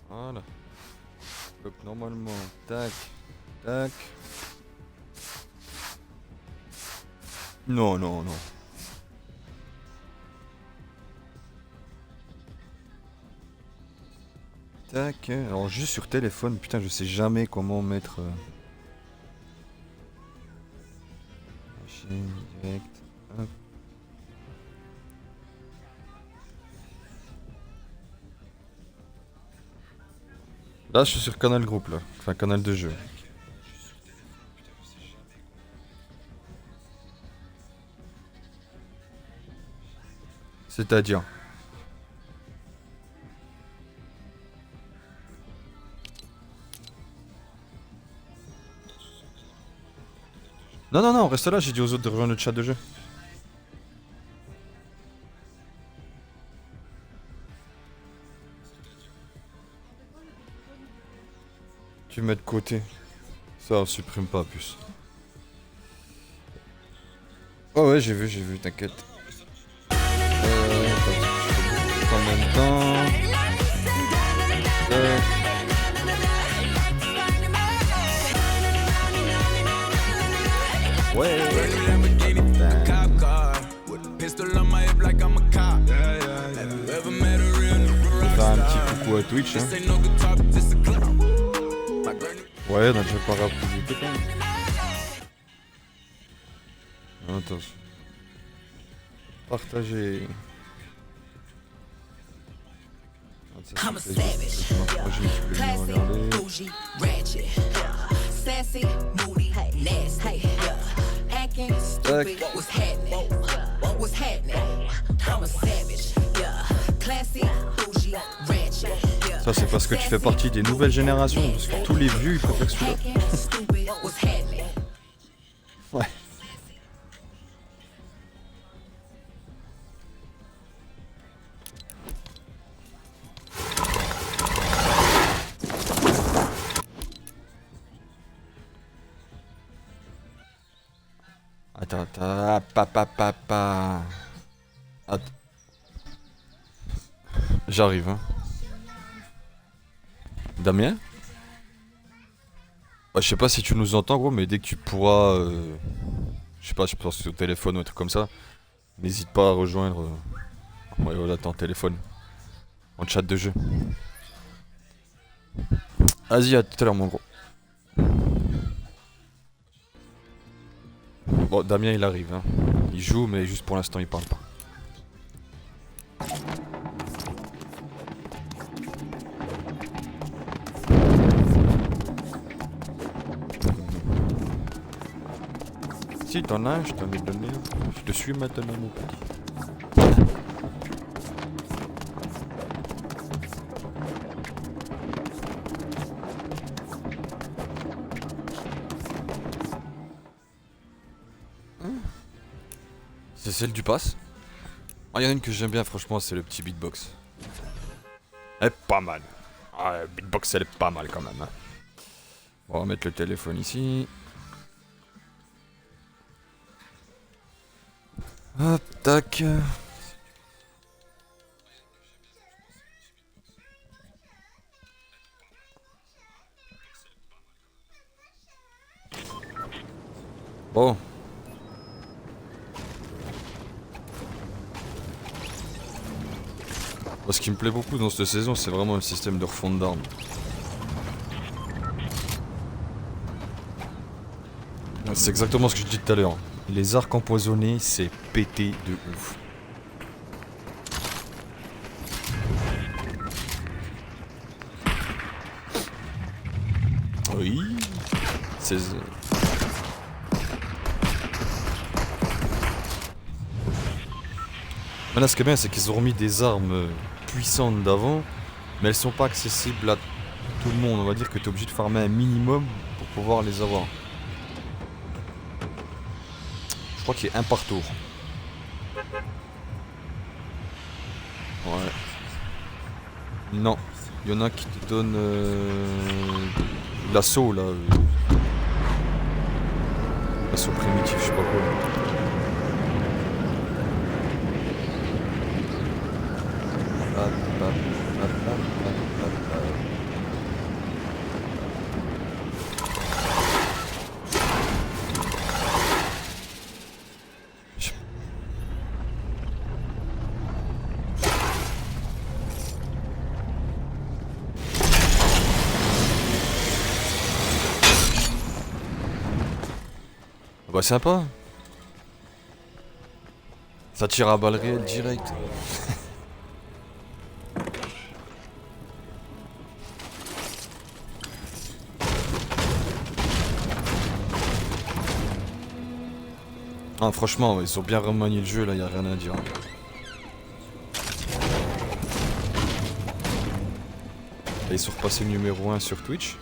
Voilà. Donc normalement, tac, tac. Non, non, non. Tac. Alors juste sur téléphone, putain, je sais jamais comment mettre. Machine direct. Hop. Là, je suis sur Canal Groupe là, enfin Canal de jeu. C'est-à-dire. Non, non, non, reste là, j'ai dit aux autres de rejoindre le chat de jeu. Tu mets de côté. Ça, on supprime pas plus. Oh ouais, j'ai vu, t'inquiète. En même temps. Ouais. Faire un petit coucou à Twitch, hein. Ouais, on a déjà pas rapidité quand même. Attention. Partager. I'm a savage, bougie, ratchet, sassy, moody, nasty, acting stupid. What's happening? What's happening? I'm a savage, classy, bougie, ratchet. Ça c'est parce que tu fais partie des nouvelles générations, parce que tous les vieux ils préfèrent celui-là. Ouais. Attends, papa. J'arrive, hein. Damien? Je sais pas si tu nous entends, gros, mais dès que tu pourras. Je sais pas, je pense au téléphone ou un truc comme ça. N'hésite pas à rejoindre. Ouais, voilà, ton téléphone. En chat de jeu. Vas-y, à tout à l'heure, mon gros. Bon, Damien, il arrive, hein. Il joue, mais juste pour l'instant, il parle pas. Si t'en as, je t'en ai donné. Je te suis maintenant, mon petit. C'est celle du pass. Ah, y en a une que j'aime bien, franchement, c'est le petit beatbox. Elle est pas mal. Ah, beatbox, elle est pas mal quand même. Hein. On va remettre le téléphone ici. Hop, tac. Bon. Ce qui me plaît beaucoup dans cette saison, c'est vraiment le système de refonte d'armes. C'est exactement ce que je dis tout à l'heure. Les arcs empoisonnés, c'est pété de ouf. Oui. C'est... Mais là, ce qui est bien, c'est qu'ils ont remis des armes puissantes d'avant, mais elles sont pas accessibles à tout le monde. On va dire que tu es obligé de farmer un minimum pour pouvoir les avoir. Je crois qu'il y a un par tour. Ouais. Non. Il y en a qui te donnent l'assaut là. L'assaut primitif, je sais pas quoi. Hop, hop, hop. Bah sympa. Ça tire à balles réelles direct. Ah franchement ouais, ils ont bien remanié le jeu là, y a rien à dire. Et ils sont repassés numéro 1 sur Twitch.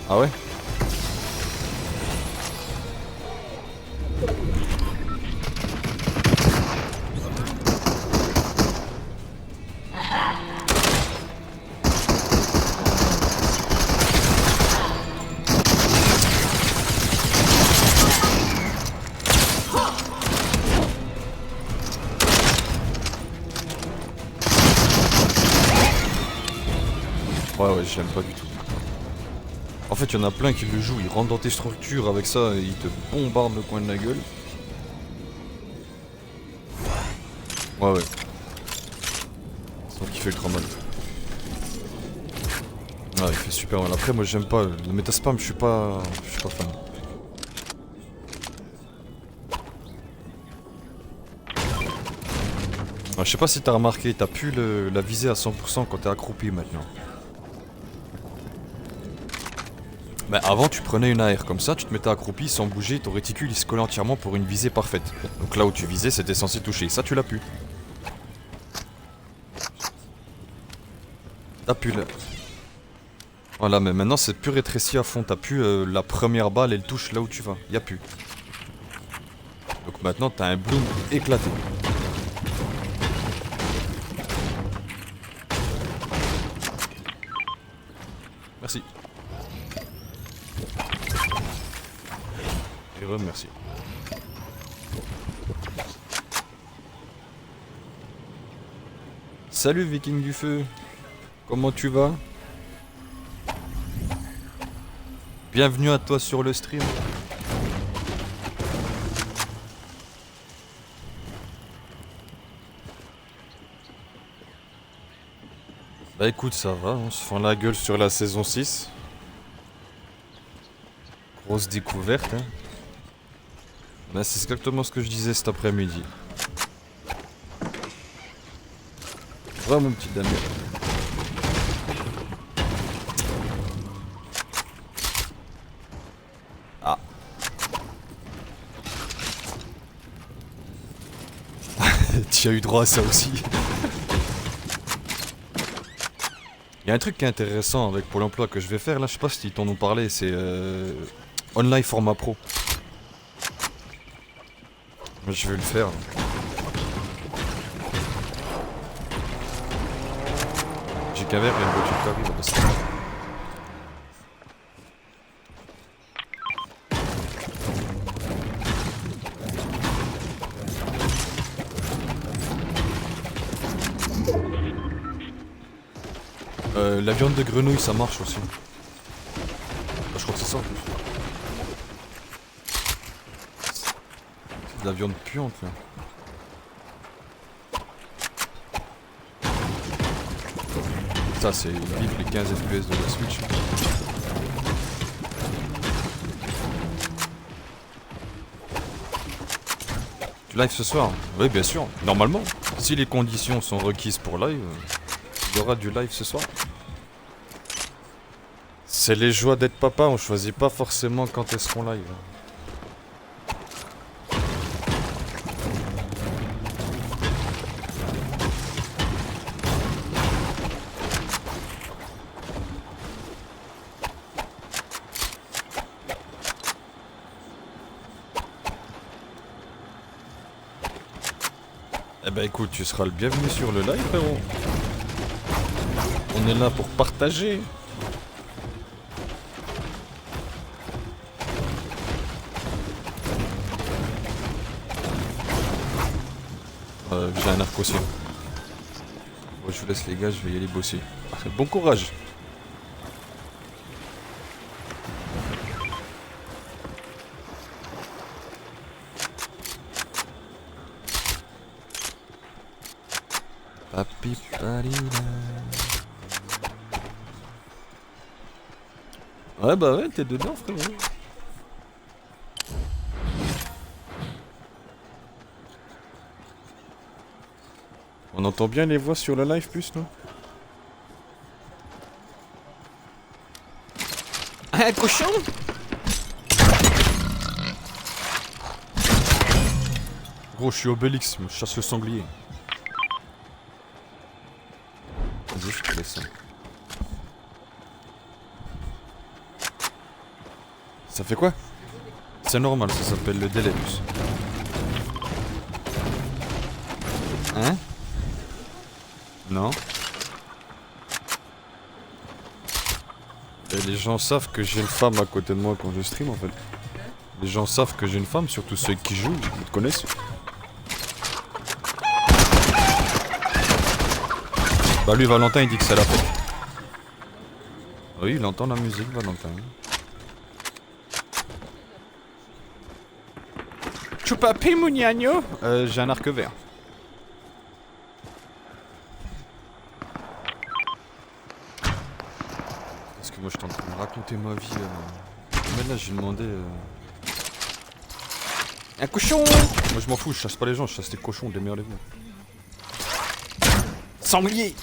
Ah ouais? Ouais, je l'aime pas du tout. En fait, il y en a plein qui le jouent, ils rentrent dans tes structures avec ça et ils te bombardent le coin de la gueule. Ouais. Sauf qu'il fait ultra mal. Ouais, il fait super mal. Après, moi j'aime pas. Le métaspam, je suis pas fan. Ouais, je sais pas si t'as remarqué, t'as pu la viser à 100% quand t'es accroupi maintenant. Bah avant tu prenais une AR comme ça, tu te mettais accroupi sans bouger, ton réticule il se collait entièrement pour une visée parfaite. Donc là où tu visais c'était censé toucher, ça tu l'as pu. T'as pu là. Voilà mais maintenant c'est plus rétréci à fond, t'as pu la première balle elle touche là où tu vas, y a plus. Donc maintenant t'as un bloom éclaté. Merci. Merci. Salut Viking du Feu. Comment tu vas? Bienvenue à toi sur le stream. Bah écoute, ça va, on se fend la gueule sur la saison 6. Grosse découverte, hein. Bah c'est exactement ce que je disais cet après-midi. Va mon petit Damien. Ah. Tu as eu droit à ça aussi. Il y a un truc qui est intéressant avec Pôle emploi que je vais faire là, je sais pas si t'en ont parlé, c'est online format pro. Je vais le faire. J'ai qu'un verre et une voiture qui arrive, parce que... la viande de grenouille ça marche aussi. Je crois que c'est ça en plus. C'est de la viande puante là. Ça c'est vive les 15 FPS de la Switch. Tu live ce soir? Oui bien sûr, normalement. Si les conditions sont requises pour live, il y aura du live ce soir. C'est les joies d'être papa, on choisit pas forcément quand est-ce qu'on live. Eh ben écoute, tu seras le bienvenu sur le live frérot. On est là pour partager. J'ai un arc aussi. Bon, je vous laisse les gars, je vais y aller bosser. Bon courage. Papi palina. Ouais bah ouais, t'es dedans frérot. On entend bien les voix sur le live plus non? Un cochon! Gros, je suis Obélix, je chasse le sanglier. Vas-y, je te laisse ça. Ça fait quoi? C'est normal, ça s'appelle le délai plus. Hein? Non. Et les gens savent que j'ai une femme à côté de moi quand je stream en fait. Les gens savent que j'ai une femme, surtout ceux qui jouent, ils te connaissent. Bah lui Valentin il dit que c'est la fête. Oui il entend la musique Valentin. Chupapi Mugnagno. J'ai un arc vert. Parce que moi je suis en train de raconter ma vie. Mais là j'ai demandé... Un cochon. Moi je m'en fous, je chasse pas les gens, je chasse les cochons, démerdez-vous. Sanglier.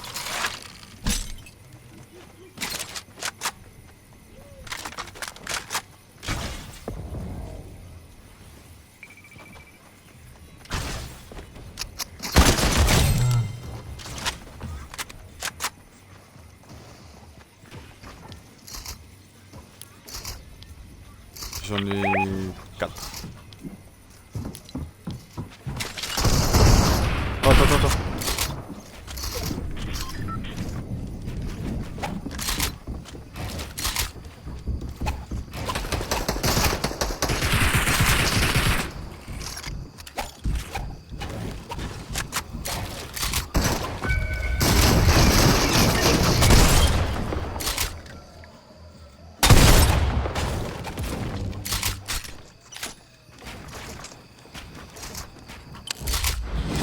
J'en ai 4. Oh, attends.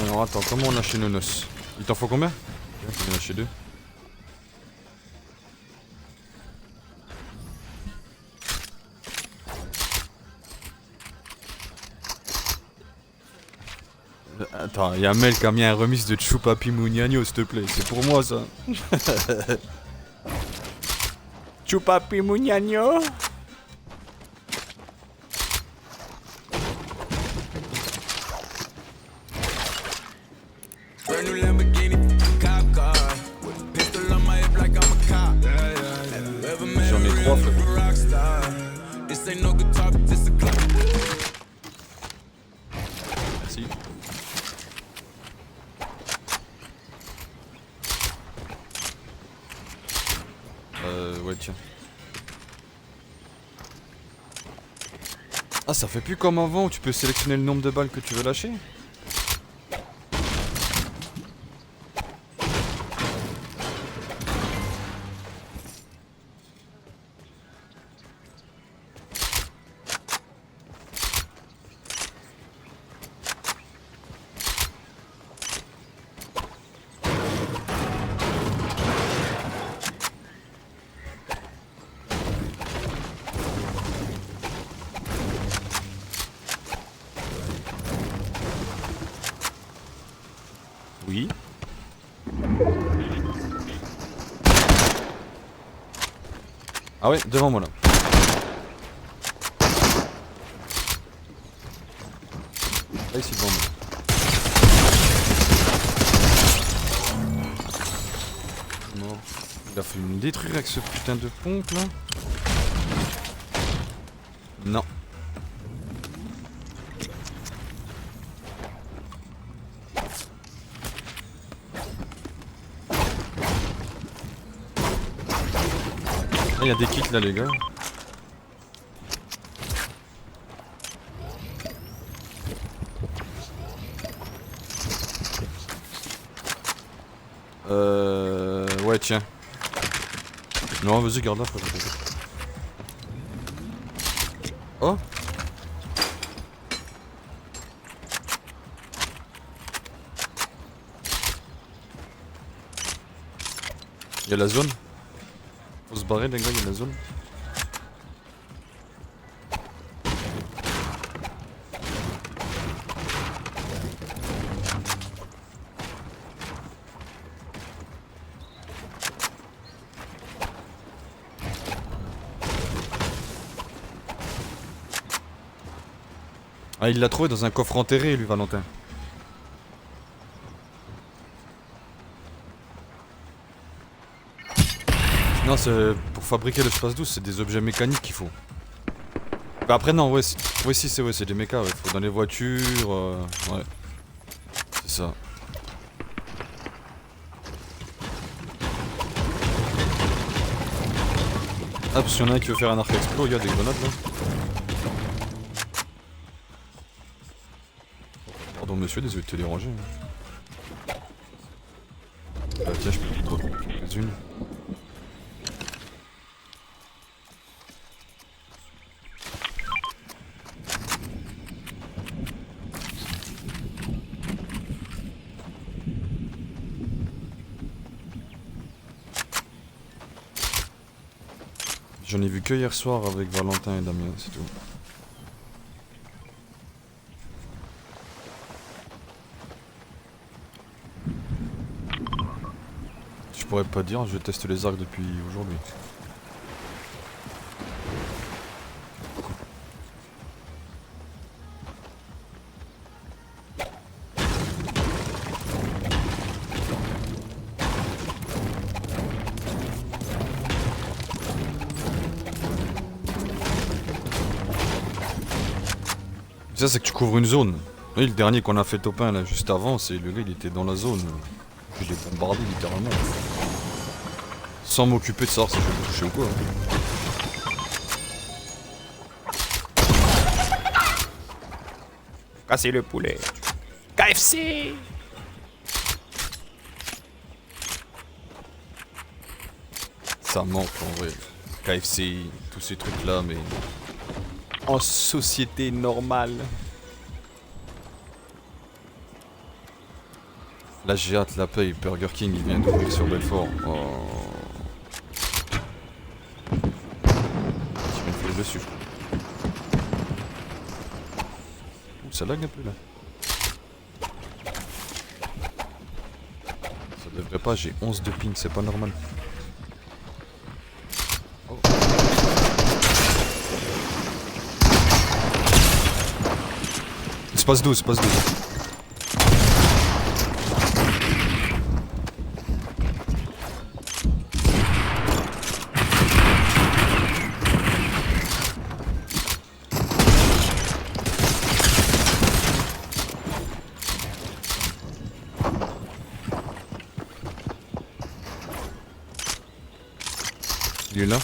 Alors attends, comment on a chez Nonos? Il t'en faut combien? On en a chez 2. Attends, y'a Mel qui a mis un remix de Chupapi Mugnagno, s'il te plaît, c'est pour moi ça. Chupapi Mugnagno. J'en ai 3 frère. Merci. Ouais tiens. Ah ça fait plus comme avant où tu peux sélectionner le nombre de balles que tu veux lâcher. Oui. Ah ouais, devant moi là. Là ici devant moi. Mort. Il a fallu me détruire avec ce putain de pompe là. Non. Il y a des kits là les gars. Ouais, tiens. Non, vas-y, garde-la, frère. Oh! Y'a la zone. Faut se barrer, les gars, y'a la zone. Ah, il l'a trouvé dans un coffre enterré, lui, Valentin. Non, c'est pour fabriquer l'espace douce, c'est des objets mécaniques qu'il faut. Bah après non, ouais, ouais si c'est des mechas, ouais. Faut dans les voitures, ouais. C'est ça. Ah, parce qu'il y en a un qui veut faire un arc explo, il y a des grenades là. Pardon monsieur, désolé de te déranger. Bah tiens, je peux te prendre une. J'en ai vu que hier soir avec Valentin et Damien, c'est tout. Je pourrais pas dire, je teste les arcs depuis aujourd'hui. Ça c'est que tu couvres une zone. Oui, le dernier qu'on a fait top 1 là juste avant, c'est le gars il était dans la zone. Je l'ai bombardé littéralement. Sans m'occuper de savoir si je vais me toucher ou quoi. Casser le poulet. KFC. Ça manque en vrai. KFC, tous ces trucs là, mais en société normale. Là j'ai hâte la paye, Burger King il vient d'ouvrir sur Belfort. Oh. Je vais me faire dessus. Ouh, ça lag un peu là. Ça devrait pas, j'ai 11 de ping, c'est pas normal. Oh. Espace 12, espace 12. Il est là.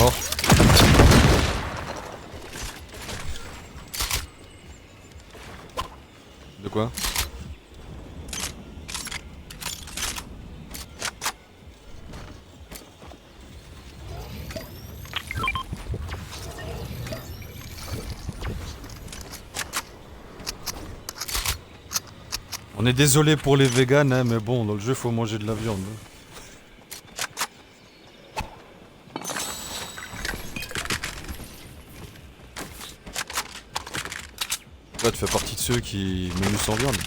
Oh. De quoi? On est désolé pour les véganes, hein, mais bon, dans le jeu, faut manger de la viande. Ouais, tu fais partie de ceux qui menu sans viande.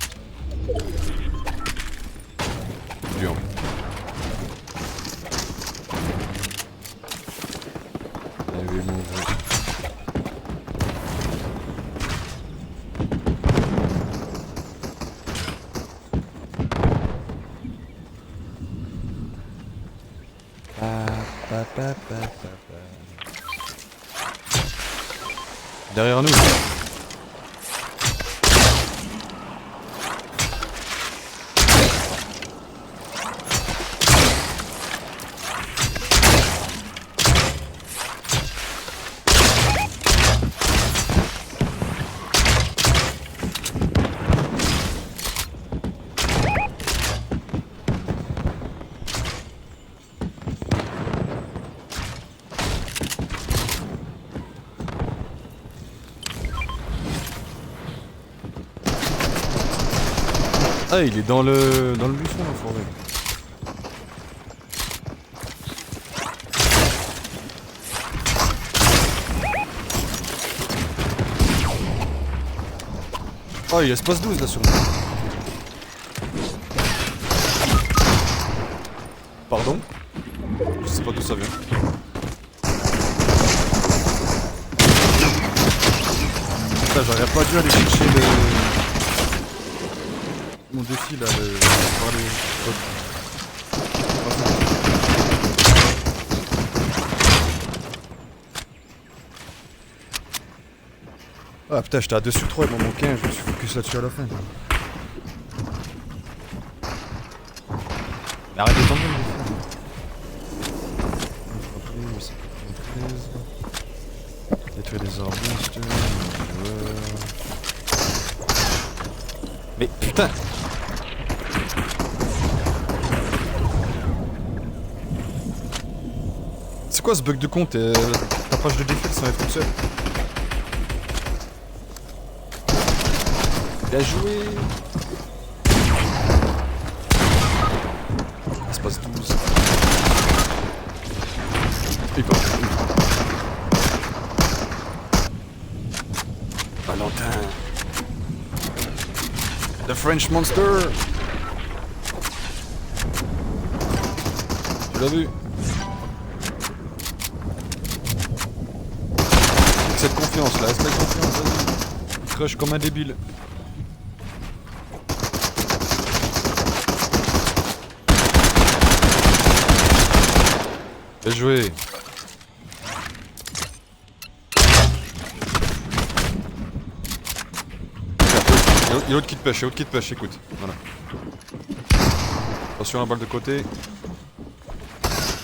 Viande. Allez, mon vrai. Derrière nous. Ah, il est dans le buisson, la forêt. Oh, il y a espace 12 là sur moi. Pardon? Je sais pas d'où ça vient. Putain, j'aurais pas dû aller chercher mon défi là, Ah putain, j'étais à 2 sur 3, il m'en manquait un, je me suis focus là-dessus à la fin. Mais arrête de tomber, détruire les arbustes. Mais putain! C'est quoi ce bug de compte? Ta page de défi, ça va être toute seule. Bien joué! Espace 12. Il part. Valentin. The French Monster. Tu l'as vu? Avec cette confiance là, cette confiance, vas-y. Crush comme un débile. Bien joué. Il y a l'autre qui te pêche, écoute. Voilà. Attention à la balle de côté.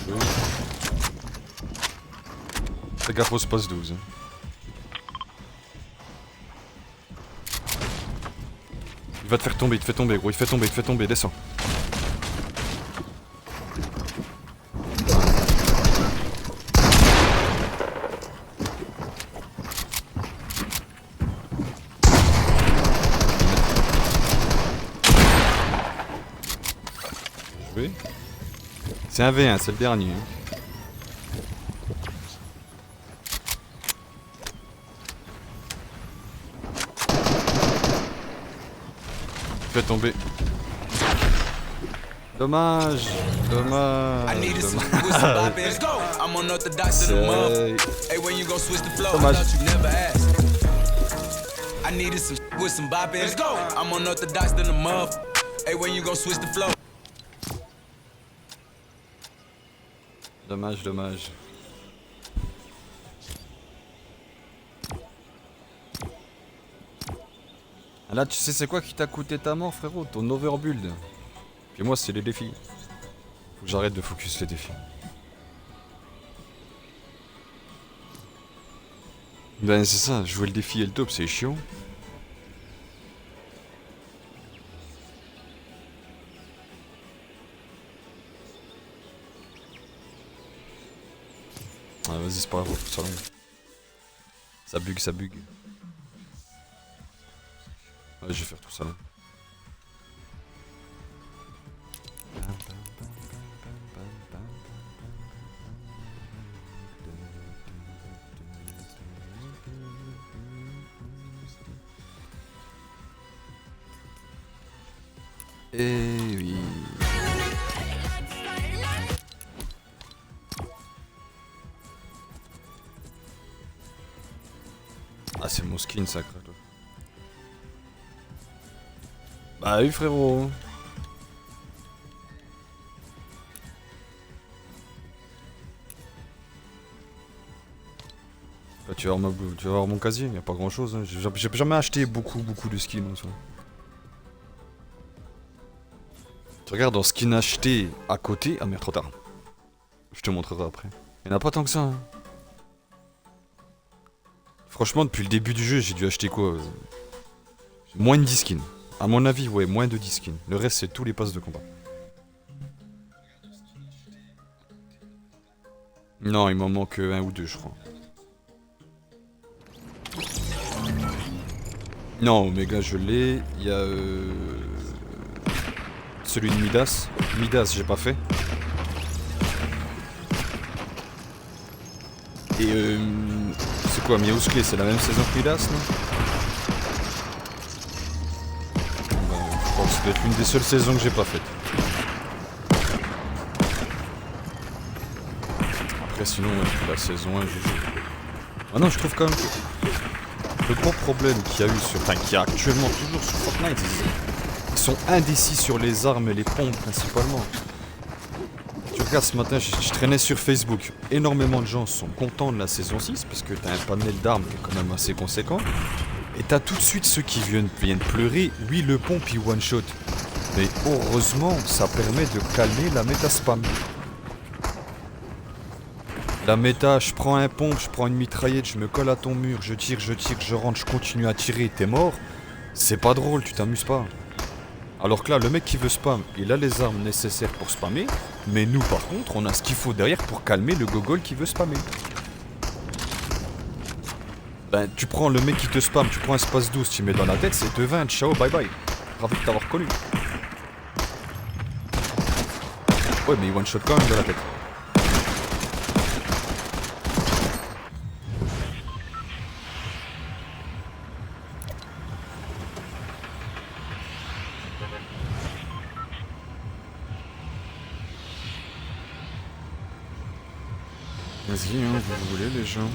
Oui. Fais gaffe au space 12. Il va te faire tomber, gros, il te fait tomber, descends. C'est un V1, c'est le dernier. Fais tomber. Dommage. Dommage. Là, tu sais c'est quoi qui t'a coûté ta mort, frérot? Ton overbuild. Puis moi, c'est les défis. Faut que j'arrête de focus les défis. Ben c'est ça, jouer le défi et le top, c'est chiant. Ah, vas-y, c'est pas grave, ça long. Ça bug. Ouais, je vais faire tout ça là. Eh oui. Ah, c'est mon skin sacré toi. Bah oui frérot. Bah, tu vas voir mon casier, y a pas grand chose. Hein. J'ai jamais acheté beaucoup de skins en soi. Tu regardes en skin acheté à côté. Ah merde, trop tard. Je te montrerai après. Y'en a pas tant que ça. Hein. Franchement, depuis le début du jeu, j'ai dû acheter quoi moins de 10 skins. À mon avis, ouais, moins de 10 skins. Le reste, c'est tous les passes de combat. Non, il m'en manque un ou deux, je crois. Non, Omega, je l'ai. Il y a... celui de Midas. Midas, j'ai pas fait. Et c'est quoi, Miaousclé, c'est la même saison que Midas, non? Je pense que ça doit être l'une des seules saisons que j'ai pas faites. Après, sinon, la saison 1, je joue. Ah non, je trouve quand même que le gros problème qu'il y a eu sur... Enfin, qu'il y a actuellement toujours sur Fortnite, ils sont indécis sur les armes et les pompes, principalement. Tu regardes, ce matin, je traînais sur Facebook. Énormément de gens sont contents de la saison 6, parce que t'as un panel d'armes qui est quand même assez conséquent. Et t'as tout de suite ceux qui viennent pleurer, oui, le pompe, il one-shot. Mais heureusement, ça permet de calmer la méta spam. La méta, je prends un pompe, je prends une mitraillette, je me colle à ton mur, je tire, je rentre, je continue à tirer, t'es mort. C'est pas drôle, tu t'amuses pas. Alors que là, le mec qui veut spam, il a les armes nécessaires pour spammer, mais nous par contre, on a ce qu'il faut derrière pour calmer le gogol qui veut spammer. Ben, tu prends le mec qui te spam, tu prends un espace 12, tu mets dans la tête, c'est 2-20, ciao, bye bye. Ravi de t'avoir connu. Ouais, mais il one shot quand même dans la tête. Vas-y, hein, vous voulez les gens.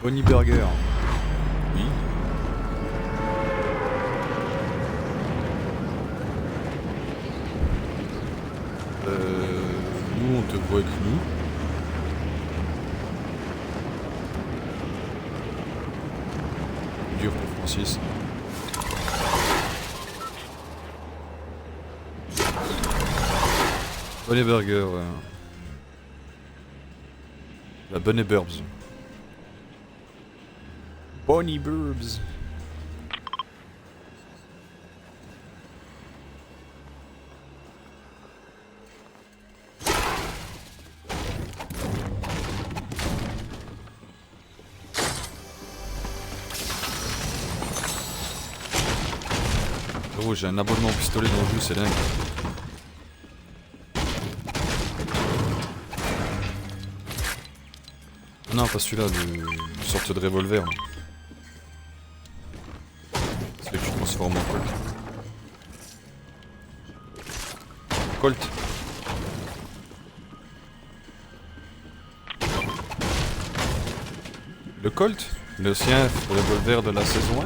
Bonnie Burger. Oui. Nous on te voit avec nous. Dur pour Francis. Bonnie Burger, ouais. La Bonnie Burbs. Bonnie Burbs. Oh, j'ai un abonnement au pistolet dans le jeu, c'est dingue. Non, pas celui-là, une sorte de revolver. C'est que tu transformes en Colt. Colt. Le Colt? Le sien, revolver de la saison 1?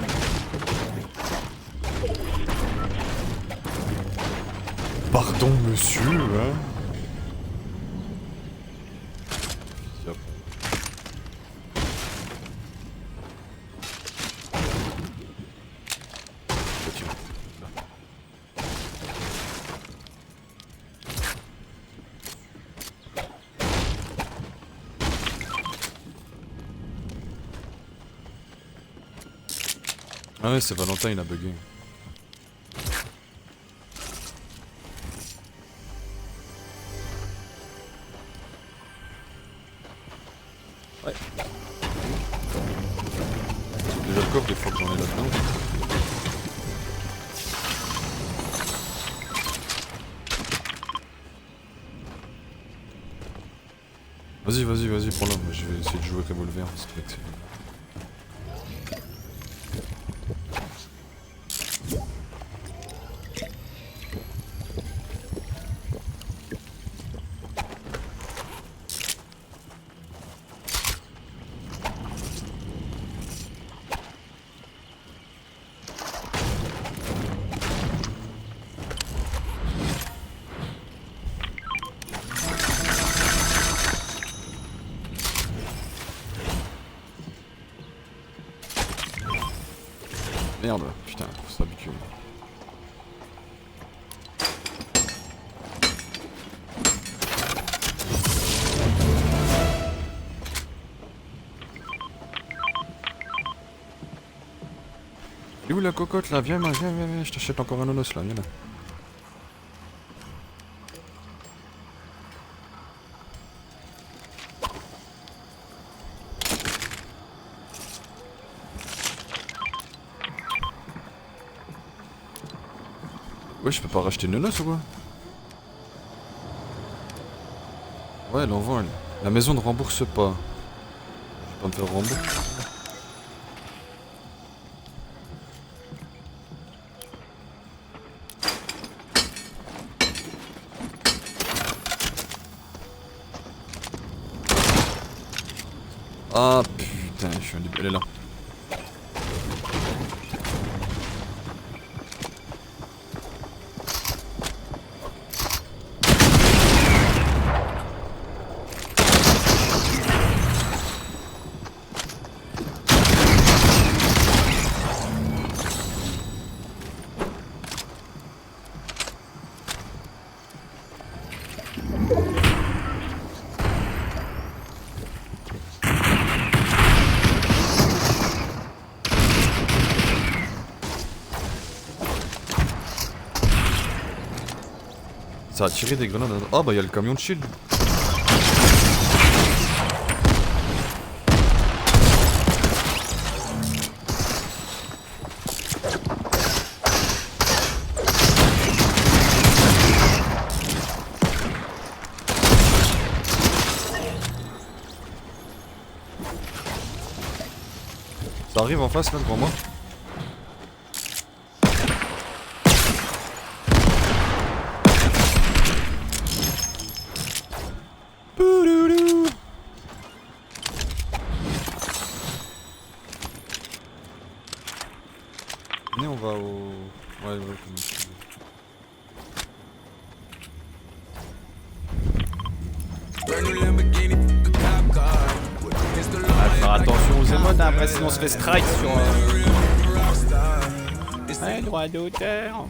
Pardon, monsieur, hein? Yep. Ah ouais, c'est Valentin, il a bugué. Ouais. C'est déjà le coffre des fois que j'en ai là-dedans. Vas-y, prends-le. Je vais essayer de jouer avec revolver. C'est vrai que c'est... Merde, putain, faut s'habituer. Elle est où la cocotte là? Viens, viens, je t'achète encore un onos là, viens là. Ouais, je peux pas racheter une noce ou quoi? Ouais, elle en vend elle. La maison ne rembourse pas. Je vais pas me faire rembourser. Ah putain, je suis un débile. Elle est là. Ça a tiré des grenades. Ah bah y'a le camion de shield. Ça arrive en face là devant moi. Pouloulou. Venez, on va au... Ouais, comme ici. Faire attention aux émotes, hein, après sinon on se fait strike sur... Ouais, droit d'auteur.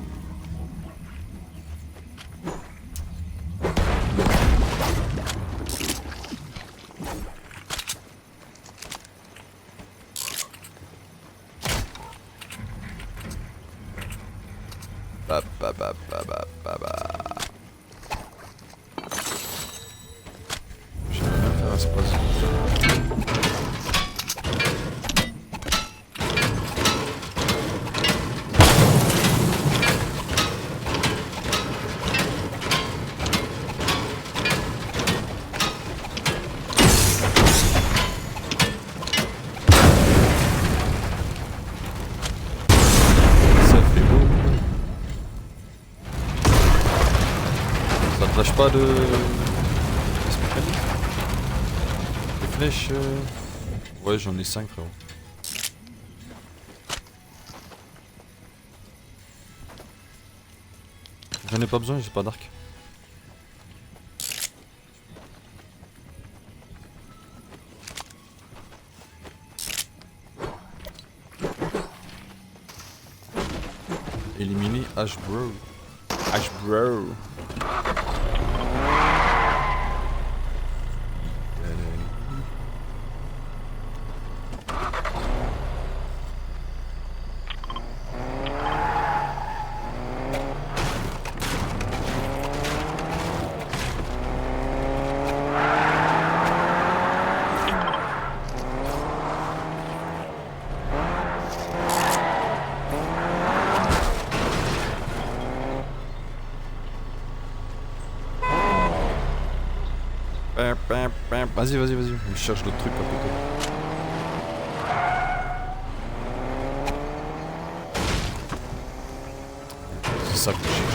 Ba ba ba ba ba ba ba. J'ai rien à faire à ce poste. Ça fait beau. Ça te lâche pas de... Des flèches... Ouais, j'en ai 5 frérot. J'en ai pas besoin, j'ai pas d'arc. Éliminer Ashbro. Ashbro. Vas-y, vas-y, vas-y. Je cherche d'autres trucs à côté. C'est ça que je cherche.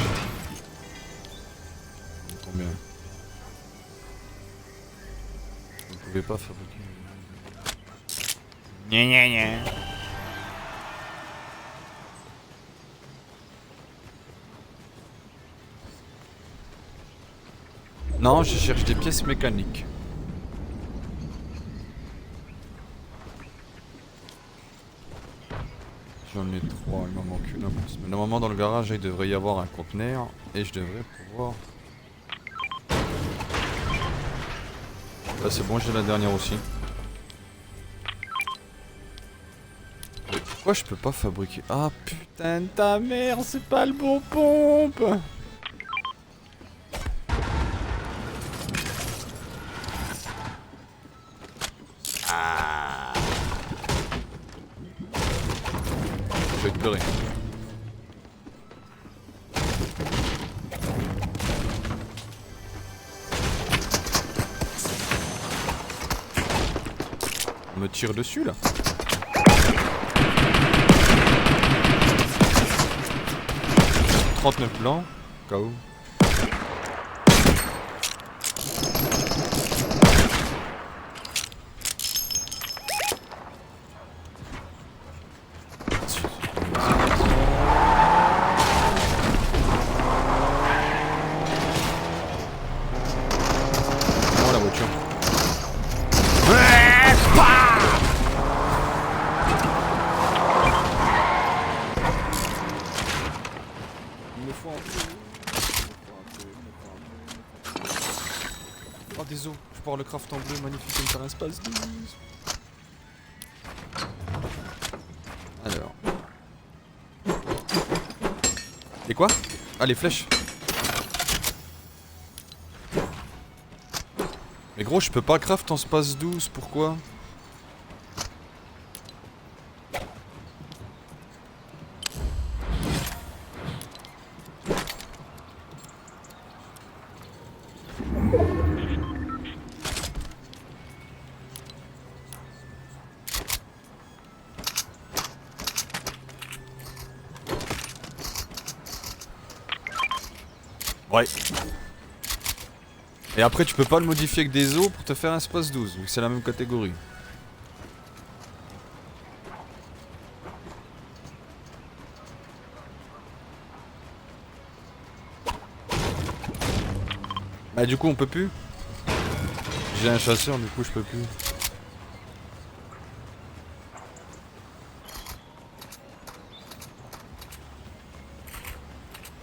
Combien? Vous ne pouvez pas fabriquer. Gna gna gna. Non, je cherche des pièces mécaniques. J'en ai 3, il m'en manque une en plus. Mais normalement dans le garage il devrait y avoir un conteneur et je devrais pouvoir... Là c'est bon, j'ai la dernière aussi. Mais pourquoi je peux pas fabriquer... Ah putain de ta mère, c'est pas le bon pompe. Je vais te pleurer. On me tire dessus là. « 39 blancs, KO. Oh la voiture. Il me faut un peu. Oh des os, je pars le craft en bleu, magnifique comme faire un espace 12. Alors. Et quoi? Ah les flèches. Mais gros je peux pas craft en space 12, pourquoi? Ouais. Et après tu peux pas le modifier avec des os pour te faire un space 12, vu que c'est la même catégorie. Bah du coup on peut plus. J'ai un chasseur, du coup je peux plus.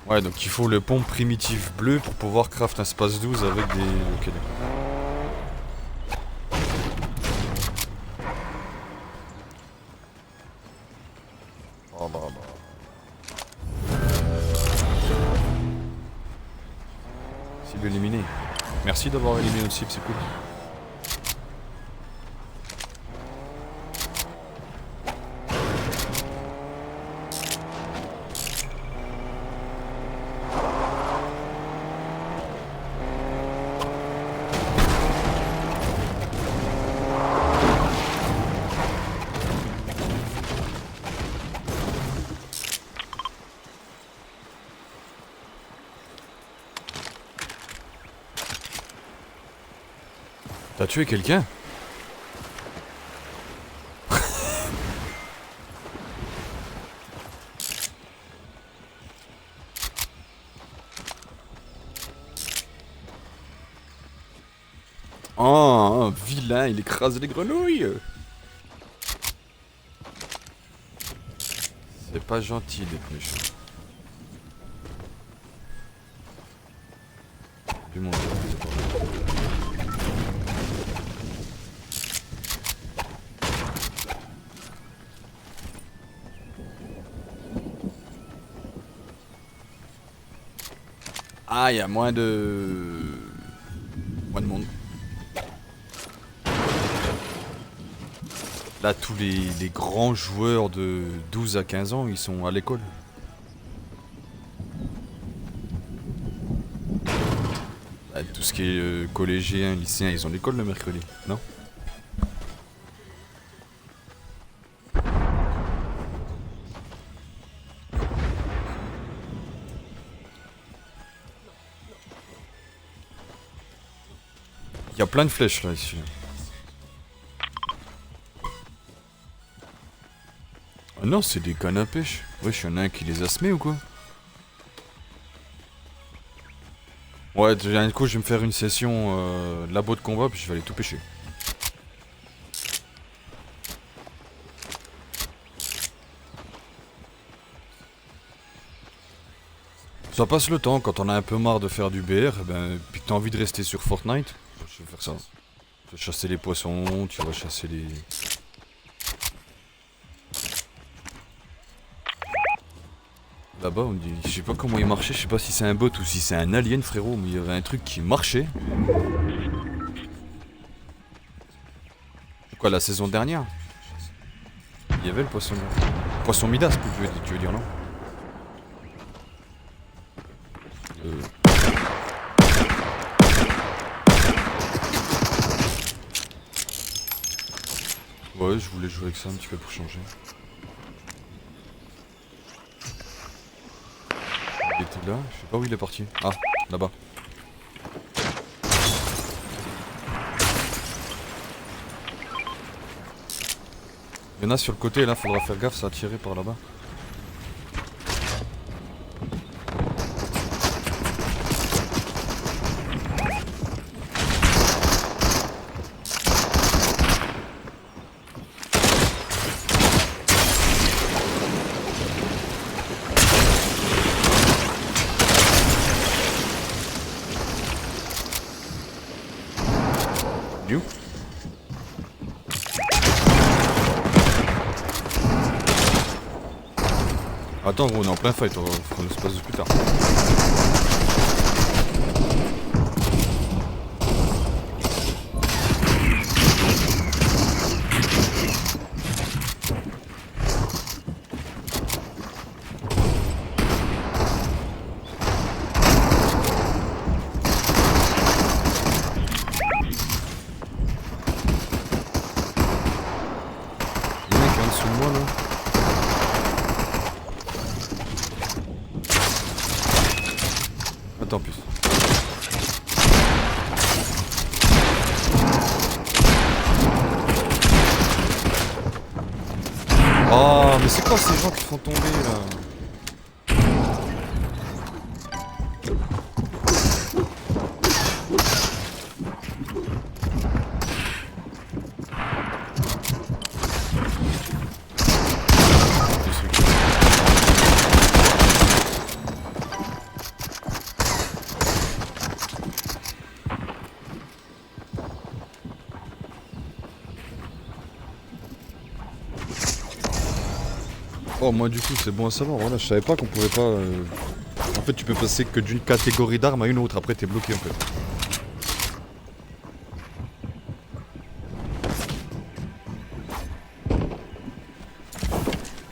Ouais, donc il faut le pont primitif bleu pour pouvoir craft un space 12 avec des... Ok, d'accord. Oh, bah. Cible éliminée. Merci d'avoir éliminé notre cible, c'est cool. T'as tué quelqu'un? Oh, un vilain, il écrase les grenouilles. C'est pas gentil d'être méchant. Du monde. Ah, il y a moins de monde. Là, tous les grands joueurs de 12 à 15 ans, ils sont à l'école. Là, tout ce qui est collégien, lycéen, ils ont l'école le mercredi, non? Il y a plein de flèches là ici. Ah non, c'est des cannes à pêche. Wesh, y'en a un qui les a semés ou quoi? Ouais, un coup je vais me faire une session labo de combat puis je vais aller tout pêcher. Ça passe le temps quand on a un peu marre de faire du BR, puis que t'as envie de rester sur Fortnite. Je vais faire ça. Tu vas chasser les poissons, tu vas chasser les... Là-bas on dit, je sais pas comment il marchait, je sais pas si c'est un bot ou si c'est un alien frérot, mais il y avait un truc qui marchait. Quoi, la saison dernière? Il y avait le poisson... Poisson Midas, tu veux dire non? Ouais, je voulais jouer avec ça un petit peu pour changer. Il était là, je sais pas où il est parti. Ah, là-bas. Il y en a sur le côté, là, faudra faire gaffe, ça a tiré par là-bas. You? Attends gros, on est en plein fight, on se passe plus tard. Le mec est en dessous de moi là. Attends plus. Oh mais c'est quoi ces gens qui font tomber là? Oh moi du coup c'est bon à savoir, voilà, je savais pas qu'on pouvait pas... En fait tu peux passer que d'une catégorie d'armes à une autre, après t'es bloqué en fait.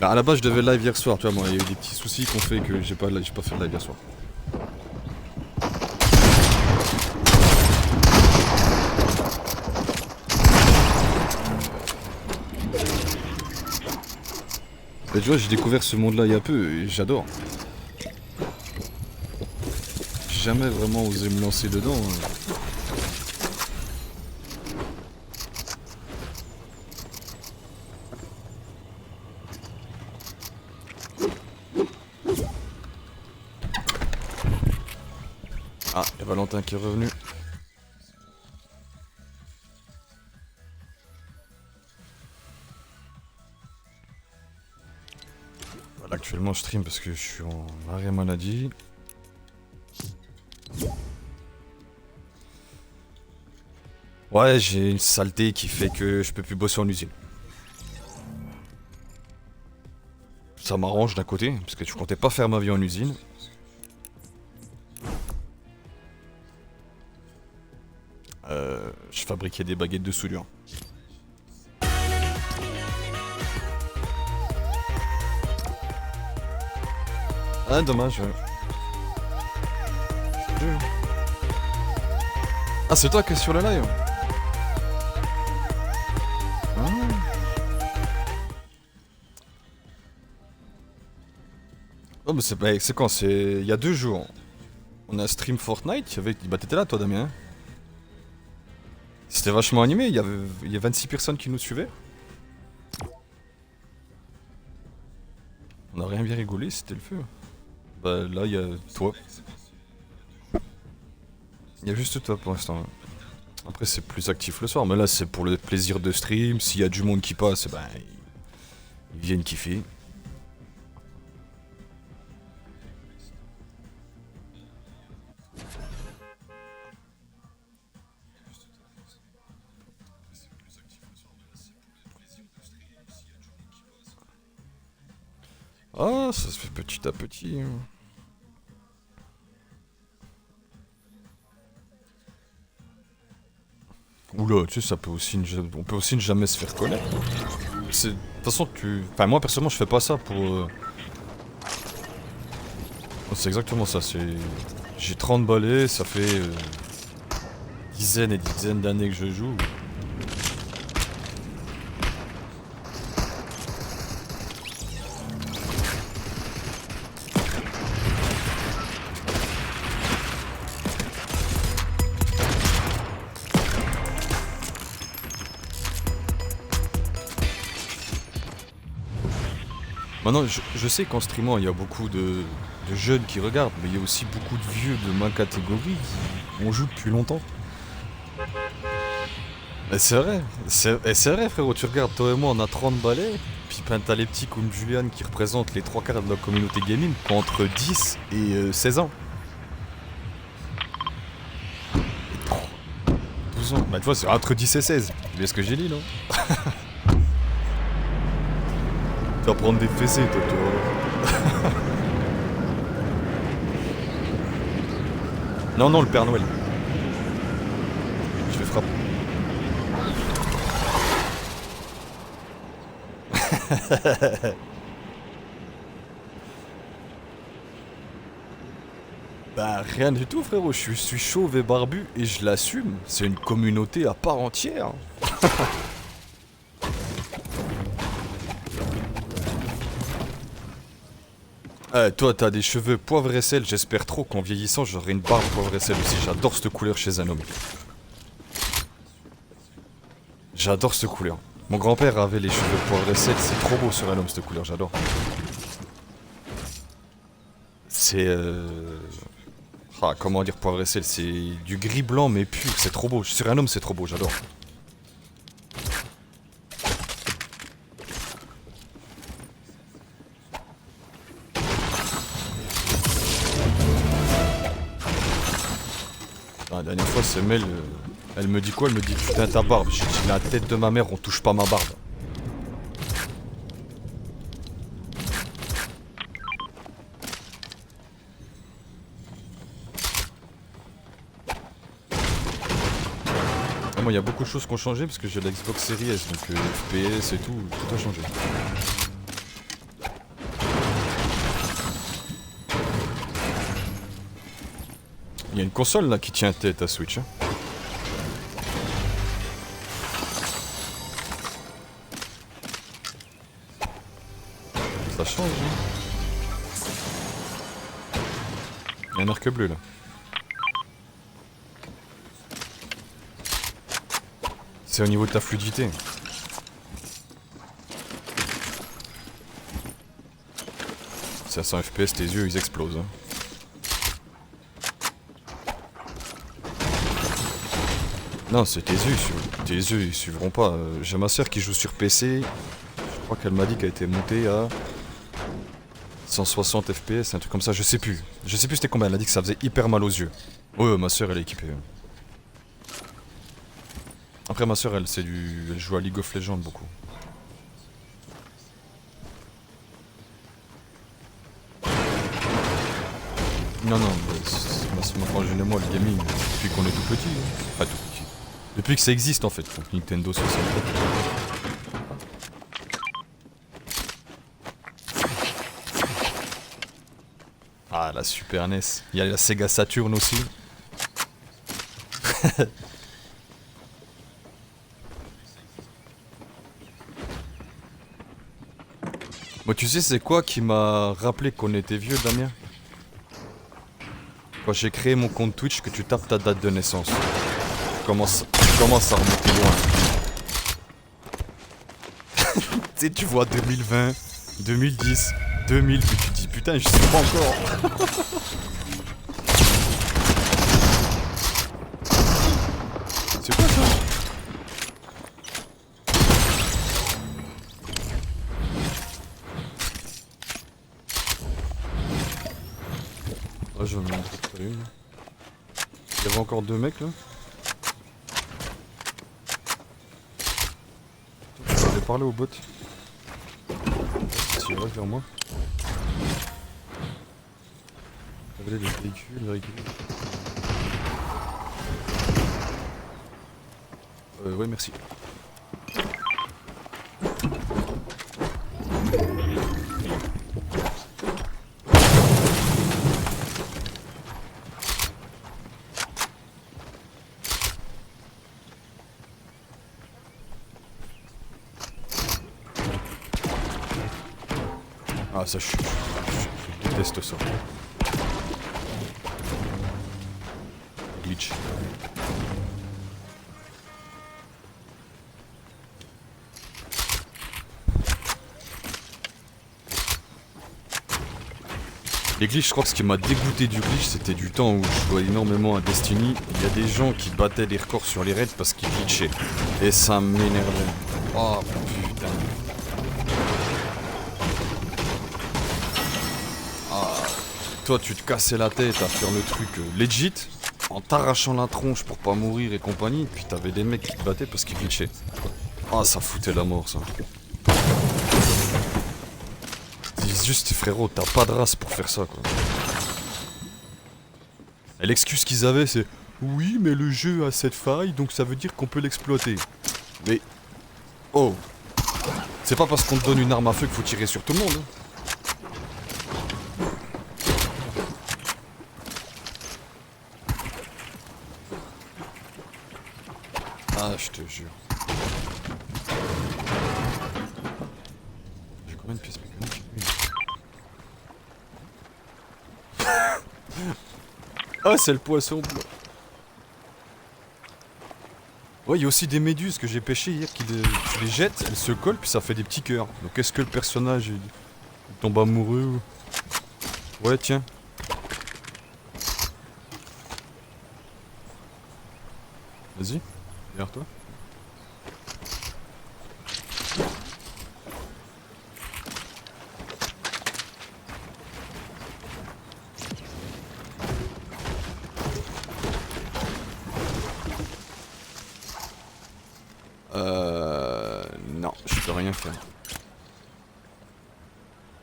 Bah, à la base je devais live hier soir, tu vois, moi il y a eu des petits soucis qui ont fait que j'ai pas fait de live hier soir. Et tu vois, j'ai découvert ce monde là il y a peu et j'adore. J'ai jamais vraiment osé me lancer dedans. Ah, il y a Valentin qui est revenu. Voilà, actuellement je stream parce que je suis en arrêt maladie. Ouais, j'ai une saleté qui fait que je peux plus bosser en usine. Ça m'arrange d'un côté, parce que je comptais pas faire ma vie en usine. Je fabriquais des baguettes de soudure. Ah, dommage, ouais. Ah, c'est toi qui es sur le live? Ah. Oh, mais c'est quand? C'est il y a 2 jours. On a stream Fortnite, bah t'étais là toi Damien. C'était vachement animé, il y a 26 personnes qui nous suivaient. On a rien bien rigolé, c'était le feu. Bah là il y a toi. Il y a juste toi pour l'instant. Après c'est plus actif le soir, mais là c'est pour le plaisir de stream. S'il y a du monde qui passe, ben ils viennent kiffer. Ah, ça se fait petit à petit. Oula, tu sais, ça peut aussi on peut aussi ne jamais se faire connaître. De toute façon, enfin, moi personnellement, je fais pas ça pour. C'est exactement ça. J'ai 30 balais, ça fait dizaines et dizaines d'années que je joue. Maintenant, je sais qu'en streamant, il y a beaucoup de jeunes qui regardent, mais il y a aussi beaucoup de vieux de ma catégorie qui ont joué depuis longtemps. Et c'est vrai, c'est vrai frérot, tu regardes, toi et moi on a 30 balais, puis ben, t'as les petits comme Julian qui représentent les 3/4 de la communauté gaming, qui ont entre 10 et 16 ans. Et 12 ans, bah tu vois c'est entre 10 et 16, tu vois ce que j'ai dit non? Tu vas prendre des fessées toi, toi. Non non le Père Noël. Je vais frapper. Bah rien du tout frérot, je suis chauve et barbu et je l'assume, c'est une communauté à part entière. Toi t'as des cheveux poivre et sel, j'espère trop qu'en vieillissant j'aurai une barbe poivre et sel aussi, j'adore cette couleur chez un homme. J'adore cette couleur. Mon grand-père avait les cheveux poivre et sel, c'est trop beau sur un homme cette couleur, j'adore. C'est ah, comment dire poivre et sel, c'est du gris blanc mais pur, c'est trop beau. Sur un homme c'est trop beau, j'adore. La dernière fois, Semel, elle me dit quoi? Elle me dit putain ta barbe. J'ai dit la tête de ma mère, on touche pas ma barbe. Moi, il y a beaucoup de choses qui ont changé parce que j'ai la Xbox Series S, donc FPS et tout a changé. Il y a une console là qui tient tête à Switch. Hein. Ça change. Hein. Il y a un arc bleu là. C'est au niveau de ta fluidité. C'est à 100 FPS, tes yeux ils explosent. Hein. Non, c'est tes yeux, tes yeux ils suivront pas. J'ai ma soeur qui joue sur PC. Je crois qu'elle m'a dit qu'elle était montée à 160 FPS, un truc comme ça, je sais plus. Je sais plus c'était combien, elle a dit que ça faisait hyper mal aux yeux. Ouais, ma soeur elle est équipée. Après ma soeur elle joue à League of Legends beaucoup. Non, ma frangine et moi le gaming, depuis qu'on est tout petit. Enfin tout petit. Depuis que ça existe en fait, donc Nintendo 64. Ah la Super NES, il y a la Sega Saturn aussi. Bon tu sais c'est quoi qui m'a rappelé qu'on était vieux Damien? Quand j'ai créé mon compte Twitch que tu tapes ta date de naissance. Tu commences à remonter loin. Tu sais tu vois 2020, 2010, 2000 puis tu te dis putain je sais pas encore. C'est quoi ça? Ah je vais me montrer une. Il y avait encore deux mecs là. Je vais parler au bot. Tu vas vers moi. Regardez les véhicules. Ouais merci. Ah ça je déteste ça. Glitch. Les glitches, je crois que ce qui m'a dégoûté du glitch, c'était du temps où je jouais énormément à Destiny. Il y a des gens qui battaient des records sur les raids parce qu'ils glitchaient. Et ça m'énervait. Oh putain. Ah, toi, tu te cassais la tête à faire le truc legit, en t'arrachant la tronche pour pas mourir et compagnie. Puis t'avais des mecs qui te battaient parce qu'ils glitchaient. Ah, ça foutait la mort, ça. Dis juste, frérot, t'as pas de race pour faire ça, quoi. Et l'excuse qu'ils avaient, c'est oui, mais le jeu a cette faille, donc ça veut dire qu'on peut l'exploiter. Mais. Oh! C'est pas parce qu'on te donne une arme à feu qu'il faut tirer sur tout le monde, hein. Ah, je te jure. J'ai combien de pièces mécaniques? Ah, c'est le poisson bleu. Ouais, il y a aussi des méduses que j'ai pêchées hier qui tu les jettes, elles se collent puis ça fait des petits cœurs. Donc est-ce que le personnage il tombe amoureux ou... Ouais, tiens. Vas-y, derrière toi. Non, je peux rien faire.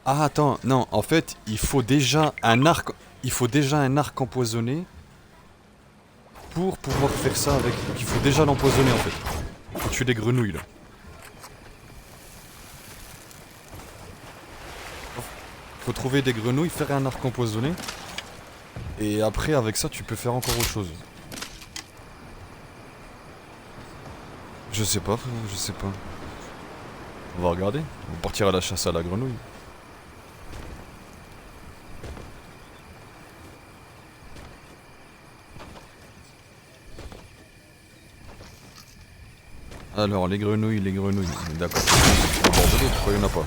Ah attends, non, en fait, il faut déjà un arc empoisonné pour pouvoir faire ça avec. Donc il faut déjà l'empoisonner en fait. Il faut tuer des grenouilles là. Faut trouver des grenouilles, faire un arc empoisonné. Et après avec ça tu peux faire encore autre chose. Je sais pas, je sais pas. On va regarder. On va partir à la chasse à la grenouille. Alors, les grenouilles. D'accord. Pourquoi il n'y en a pas?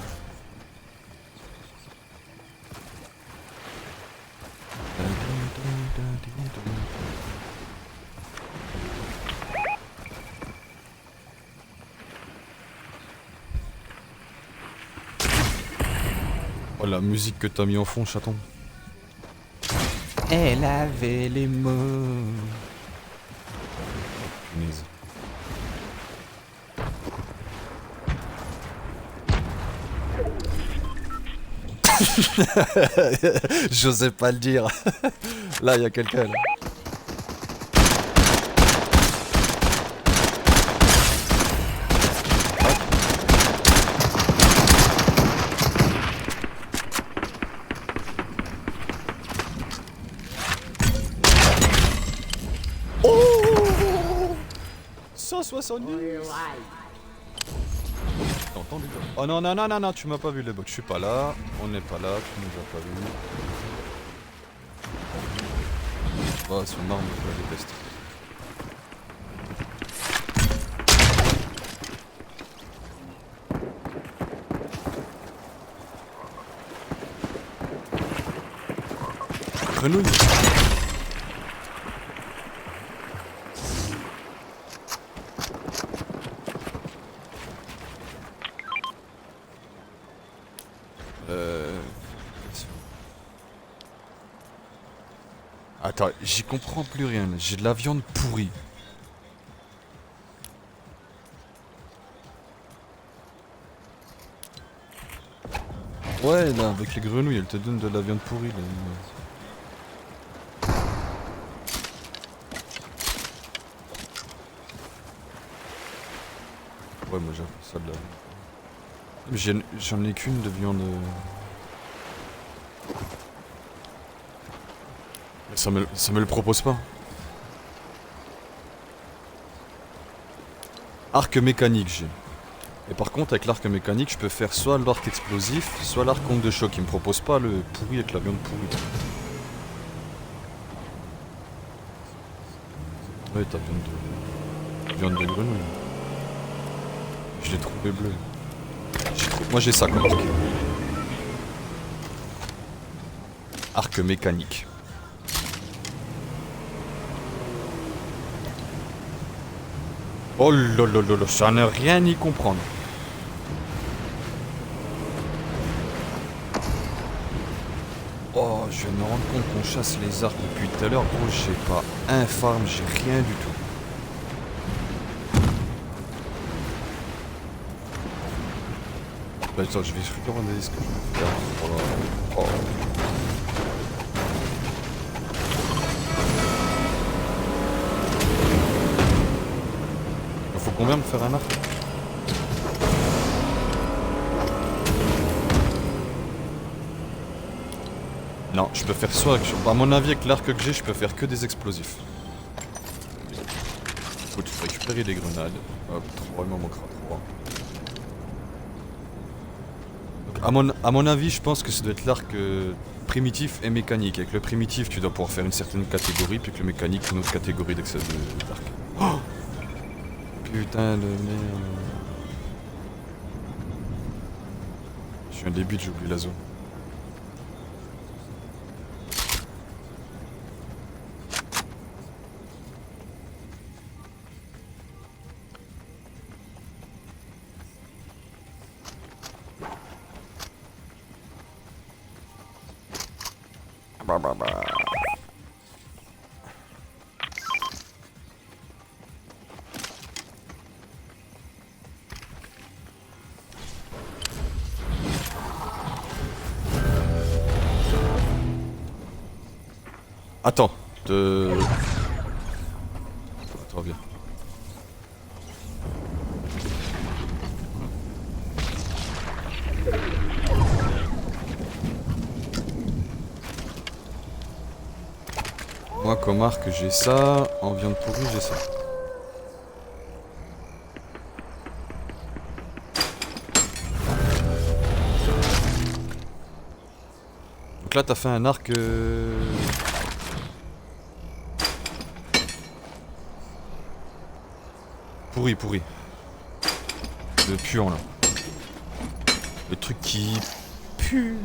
Oh, la musique que t'as mis en fond, chaton. Elle avait les mots. Punaise. J'osais pas le dire. Là, il y a quelqu'un. Là. Oh 170. T'as entendu? Oh non, non, non, non, non, tu m'as pas vu les bots. Je suis pas là. On n'est pas là. Tu nous as pas vu. Oh, son arme, je la déteste. Grenouille. Attends, j'y comprends plus rien. J'ai de la viande pourrie. Ouais, là, avec les grenouilles, elles te donnent de la viande pourrie. Là. Ouais, moi j'ai ça de la viande. J'en ai qu'une de viande. Ça me le propose pas. Arc mécanique j'ai. Et par contre avec l'arc mécanique je peux faire soit l'arc explosif, soit l'arc onde de choc. Il me propose pas le pourri avec la viande pourrie. Ouais t'as viande de grenouille. Je l'ai trouvé bleu. Moi j'ai ça comme truc. Arc mécanique. Oh lolololo, ça ne rien y comprendre. Oh, je viens de me rendre compte qu'on chasse les arcs depuis tout à l'heure. Gros, j'ai pas un farm, j'ai rien du tout. Bah, attends, je vais regarder ce que je vais faire. Voilà. Oh. Il faut combien me faire un arc? Non, je peux faire soit avec... À mon avis, avec l'arc que j'ai, je peux faire que des explosifs. Écoute, faut récupérer des grenades. Hop, 3, il m'en manquera 3. Donc, à mon avis, je pense que ça doit être l'arc primitif et mécanique. Avec le primitif, tu dois pouvoir faire une certaine catégorie, puis que le mécanique, une autre catégorie d'arc. Oh, putain de merde. Je suis un débile, j'ai oublié la zone. Attends, Attends, viens. Moi, comme arc, j'ai ça. En viande pourrie, j'ai ça. Donc là, t'as fait un arc... Pourri. Le puant, là. Le truc qui... pue.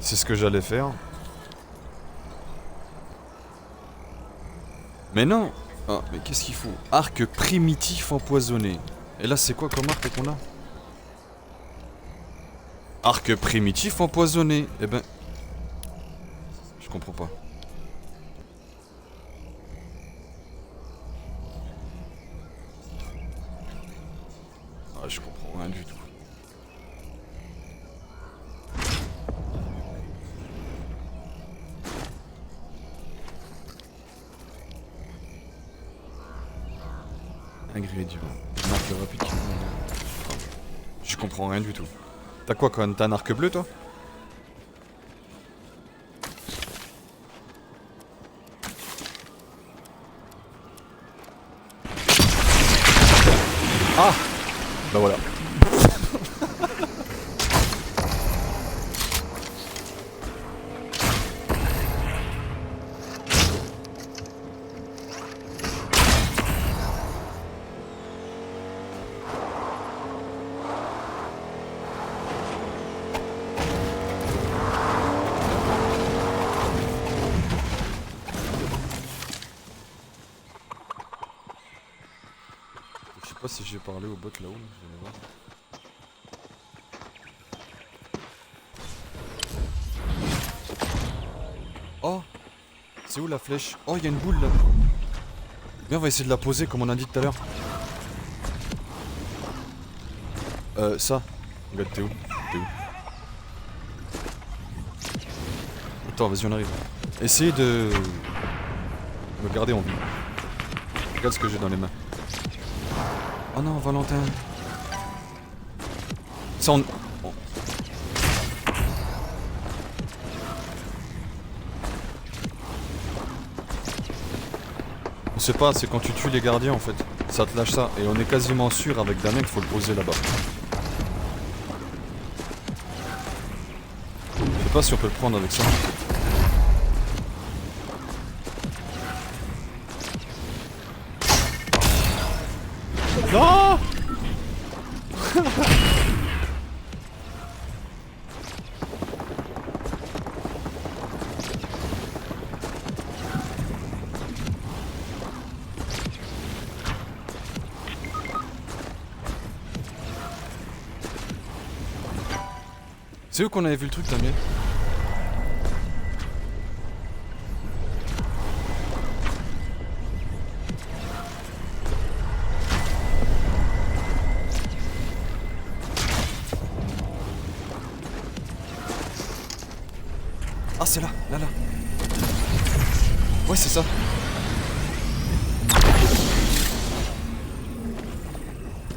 C'est ce que j'allais faire. Mais non. Ah, mais qu'est-ce qu'il faut? Arc primitif empoisonné. Et là, c'est quoi comme arc qu'on a? Arc primitif empoisonné. Eh ben... Je comprends pas. Ah, je comprends rien du tout. Ingrédients. Marque rapide. Je comprends rien du tout. T'as quoi quand t'as un arc bleu toi? Ah! Bah voilà. Je sais pas si j'ai parlé au bot là-haut, je vais voir. Oh! C'est où la flèche? Oh, il y a une boule là! Viens, on va essayer de la poser comme on a dit tout à l'heure. Ça. Regarde, t'es où? Attends, vas-y, on arrive. Essayez de me garder en vie. Regarde ce que j'ai dans les mains. Oh non, Valentin. Ça on... On sait pas, c'est quand tu tues les gardiens en fait. Ça te lâche ça. Et on est quasiment sûr avec Damien qu'il faut le poser là-bas. Je sais pas si on peut le prendre avec ça. Non. C'est eux qu'on avait vu le truc, Damien? Ah, c'est là, là. Ouais, c'est ça.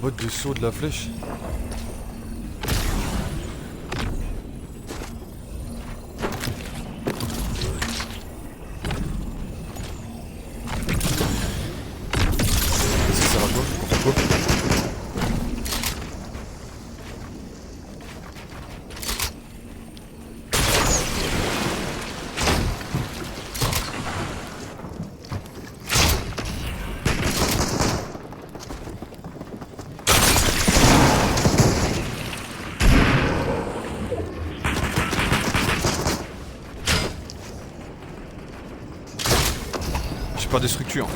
Botte de saut de la flèche. Ça sert à quoi? On fait quoi? J'ai pas de structure.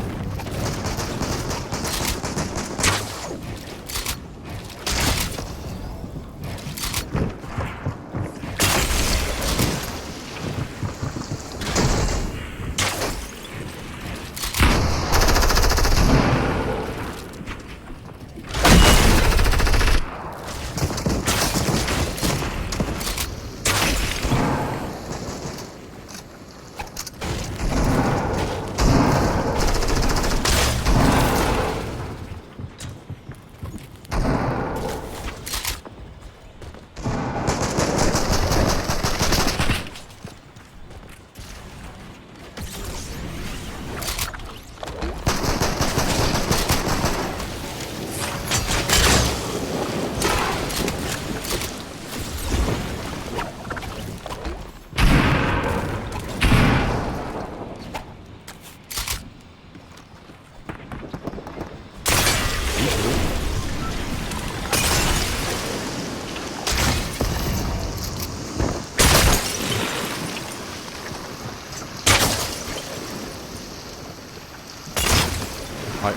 Ouais.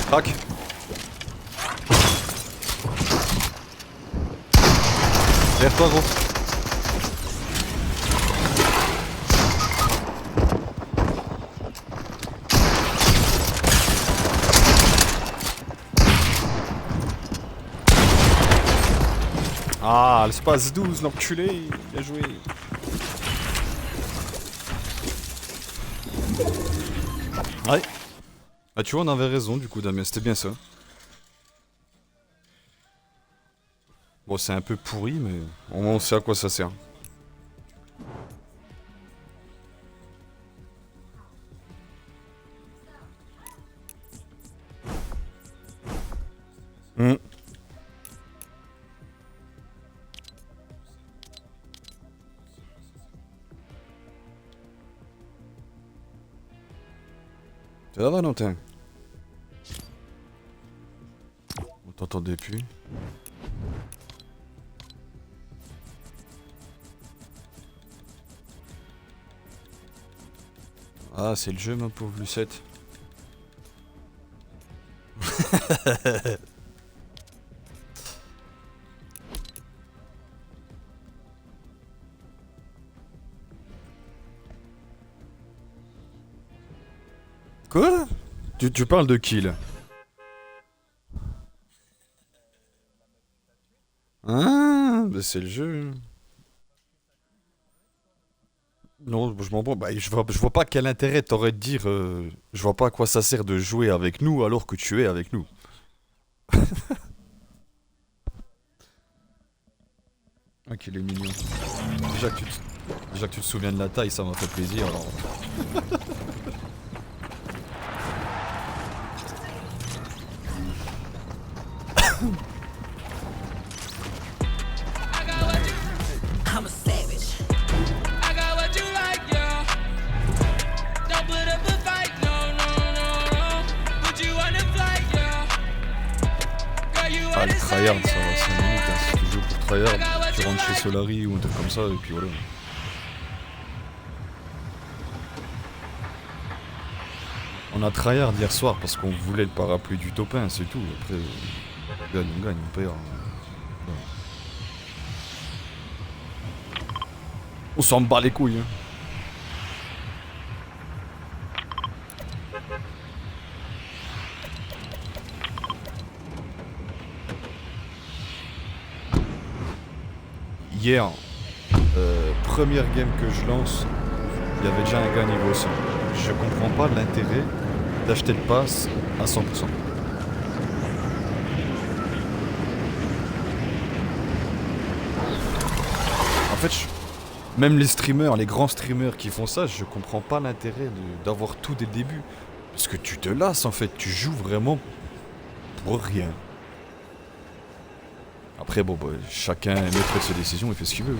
Crac. Derrière toi, gros. Ah, l'espace 12, l'enculé. Bien joué. Ouais. Ah, tu vois, on avait raison du coup, Damien, c'était bien ça. Bon, c'est un peu pourri, mais au moins on sait à quoi ça sert. Hmm. Ça va, Valentin? On t'entendait plus. Ah, c'est le jeu, ma pauvre Lucette. Quoi? Tu parles de qui, là? Ah, bah c'est le jeu. Non, je m'en bats. Bah, je vois pas quel intérêt t'aurais de dire. Je vois pas à quoi ça sert de jouer avec nous alors que tu es avec nous. Ah, qu'il est mignon. Déjà que tu te souviens de la taille, ça m'a fait plaisir. Alors... I'm a savage. I got what you like, yeah. Don't put up a fight, no. Put you on the flight, yeah. Girl, you Ah, are le the tryhard, same, ça va 5 minutes. Hein. Si tu joues pour tryhard, tu rentres chez Solari ou un truc comme ça, et puis voilà. On a tryhard hier soir parce qu'on voulait le parapluie du top 1, c'est tout. Après, on gagne, on perd. On s'en bat les couilles. Hein. Hier, première game que je lance, il y avait déjà un gars niveau 100. Je comprends pas l'intérêt d'acheter le pass à 100%. En fait, même les streamers, les grands streamers qui font ça, je comprends pas l'intérêt d'avoir tout dès le début. Parce que tu te lasses en fait, tu joues vraiment pour rien. Après bon, bah, chacun est maître de ses décisions, il fait ce qu'il veut.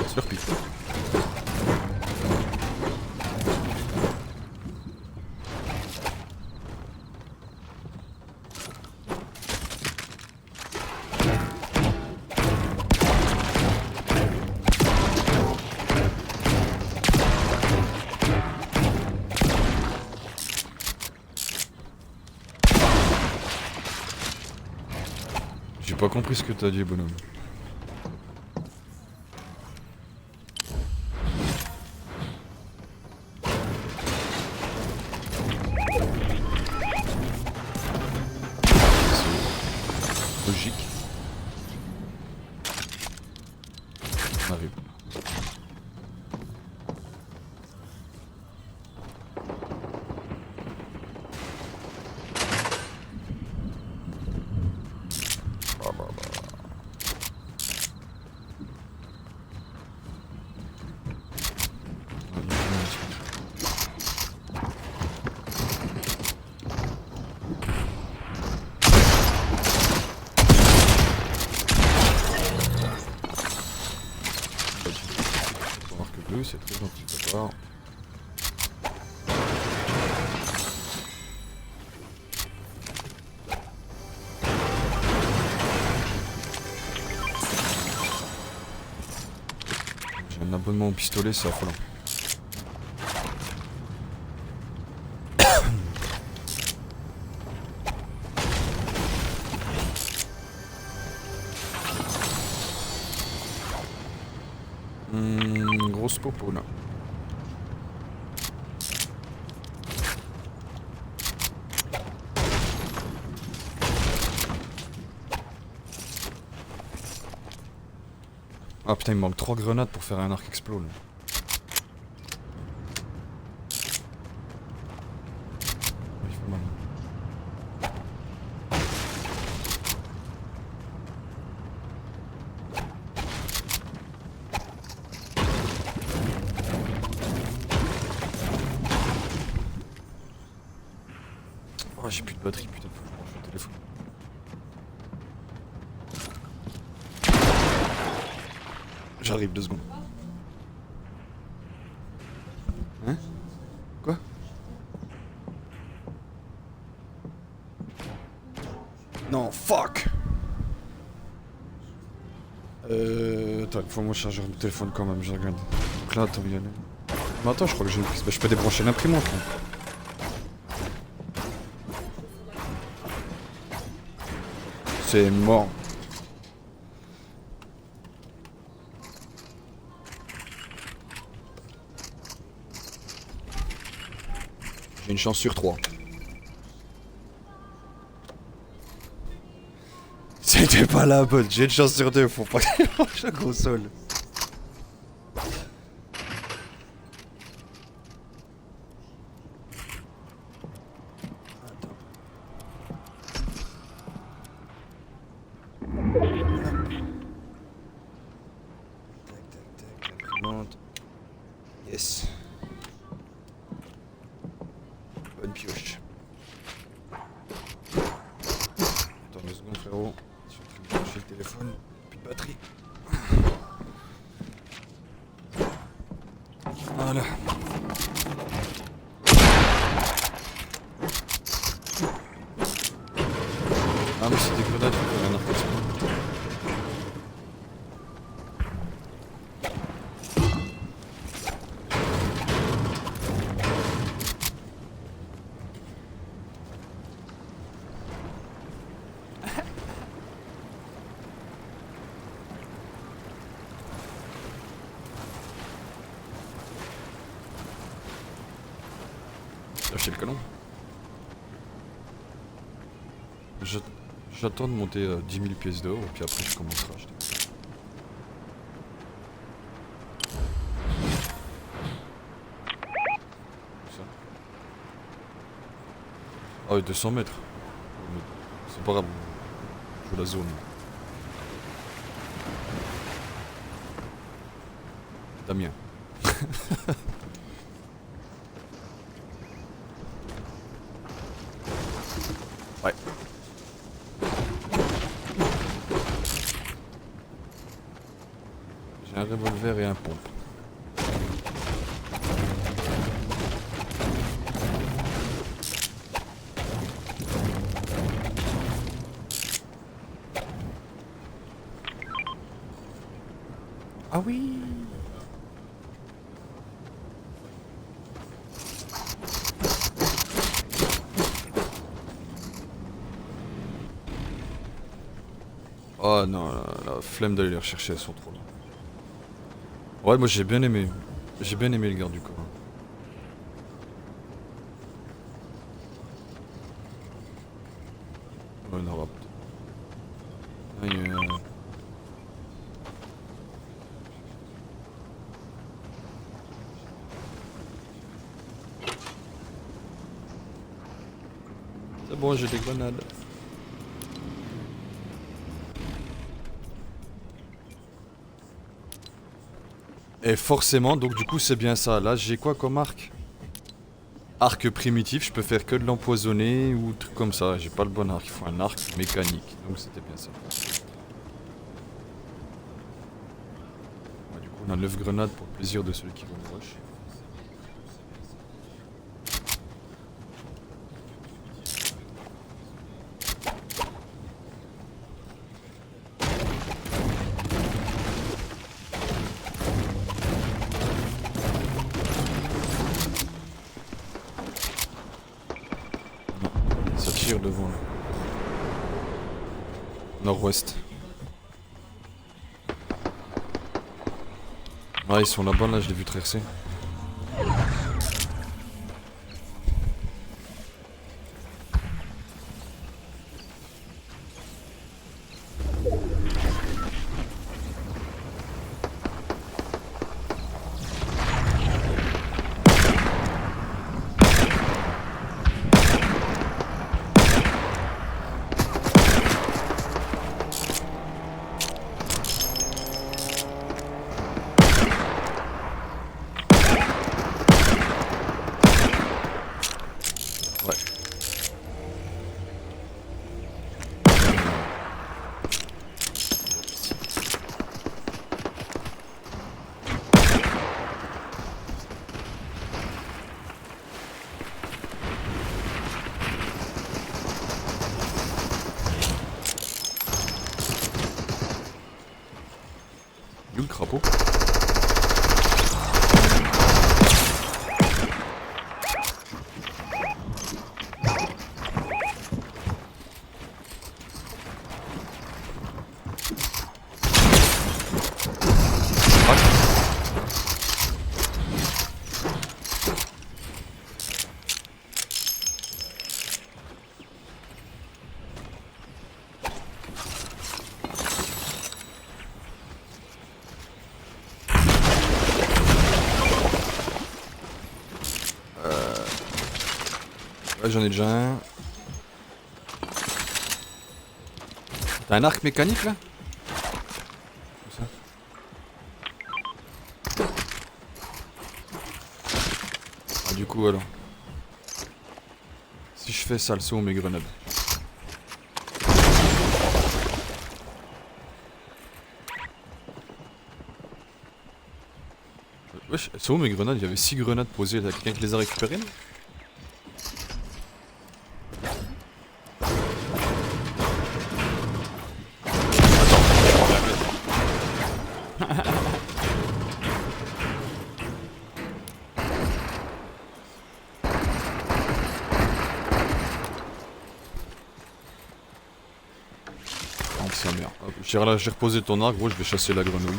C'est leur pique. J'ai pas compris ce que t'as dit, bonhomme. C'est logique. On arrive. C'est très gentil de ta part. J'ai un abonnement au pistolet, c'est affolant. Grosse popo là. Ah putain, il me manque 3 grenades pour faire un arc explode. Il fait mal. Oh, j'ai plus de batterie, putain, faut que je branche le téléphone. J'arrive 2 secondes. Hein? Quoi? Non, fuck! Attends, il faut moi charger mon téléphone quand même, je regarde. Donc là, attends, y aller. Mais attends, je crois que j'ai une prise. Bah, je peux débrancher l'imprimante là. C'est mort. J'ai une chance sur 3. C'était pas la bonne, j'ai une chance sur 2, faut pas que je mange la console. Yes. Bonne pioche. Attends 2 secondes frérot. Je suis en train de brancher le téléphone. Plus de batterie. Voilà. Ah mais c'est des grenades, il faut faire un arc explode. Lâcher le canon. J'attends de monter 10 000 pièces d'or et puis après je commencerai à acheter. Ça. Ah oui, 200 mètres. C'est pas grave. Je veux la zone. Damien. Ouais. J'ai un revolver et un pompe. Ah oui. Oh non, la flemme d'aller les rechercher, elles sont trop là. Ouais, moi j'ai bien aimé. J'ai bien aimé le garde du corps. Ouais, on aura peut-être. C'est bon, j'ai des grenades. Et forcément, donc du coup c'est bien ça. Là j'ai quoi comme arc? Arc primitif, je peux faire que de l'empoisonner ou truc comme ça. J'ai pas le bon arc, il faut un arc mécanique. Donc c'était bien ça. Ouais, du coup on a 9 grenades pour le plaisir de celui qui va me rush. Ça tire devant là. Nord-ouest. Ah ils sont là-bas là, je l'ai vu traverser. Ouais. Où le crapaud? Ouais, j'en ai déjà un. T'as un arc mécanique là? Comme ça. Ah, du coup, alors. Si je fais ça, le saut mes grenades. Wesh, c'est où mes grenades? Il y avait 6 grenades posées. Y'a quelqu'un qui les a récupérées là? Oh, sa mère. J'ai reposé ton arc, gros, je vais chasser la grenouille.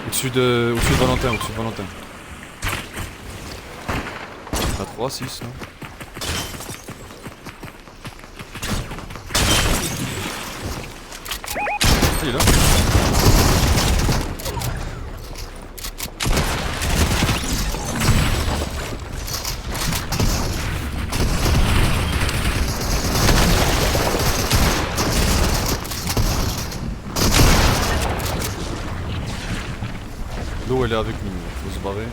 Au-dessus de Valentin, au-dessus de Valentin. Pas 3, 6, non? Ah, il est là. L'eau elle est avec nous, faut se barrer.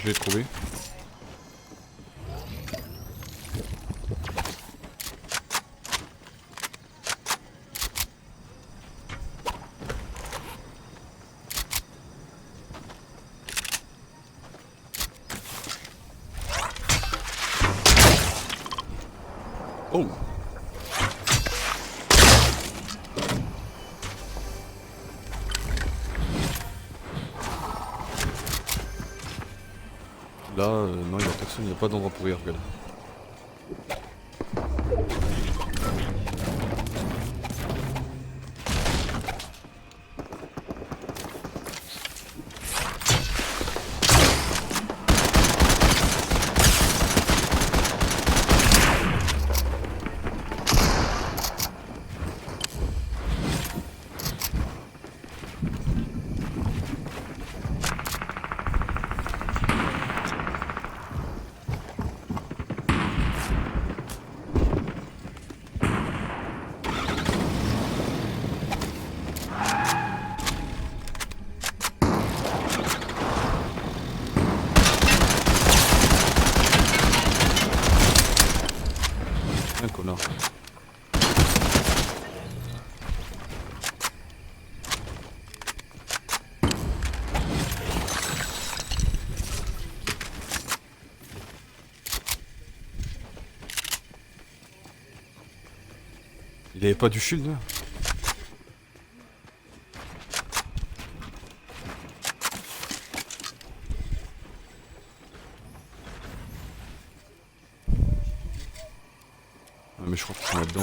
Je l'ai trouvé. Oh! Là, non, il n'y a personne, il n'y a pas d'endroit pour y regarder. Il avait pas du shield là. Ah, mais je crois qu'ils sont là-dedans.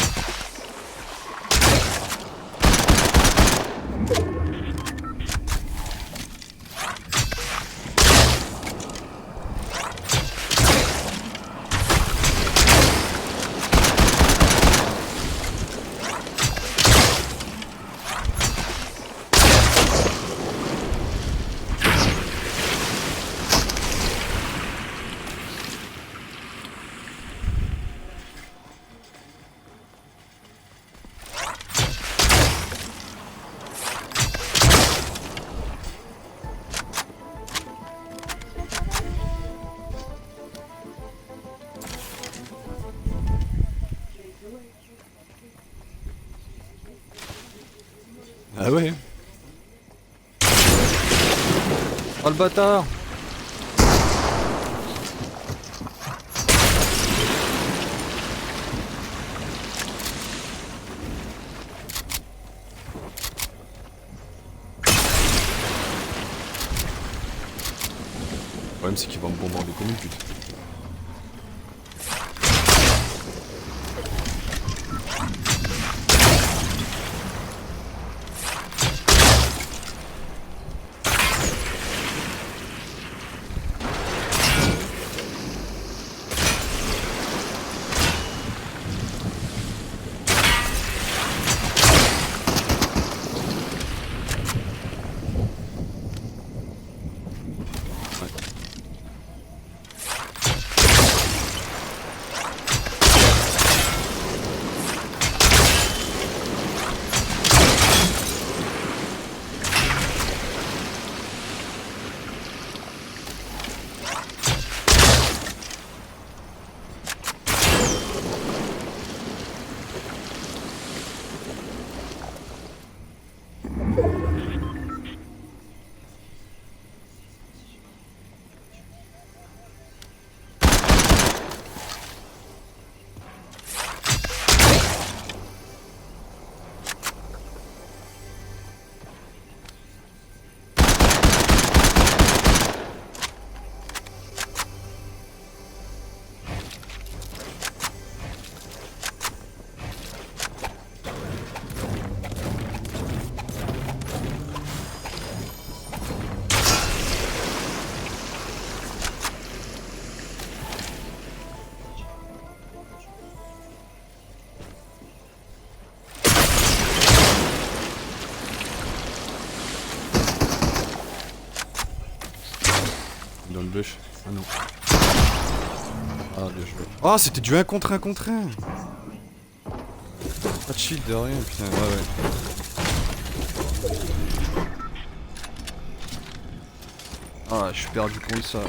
Ah ouais. Oh le bâtard. Le problème c'est qu'il va me bombarder comme une pute. Dans le bush. Ah non. Ah bien joué. Oh c'était du 1 contre 1 contre 1. Pas de shield de rien putain. Ouais ouais. Ah je suis perdu contre ça.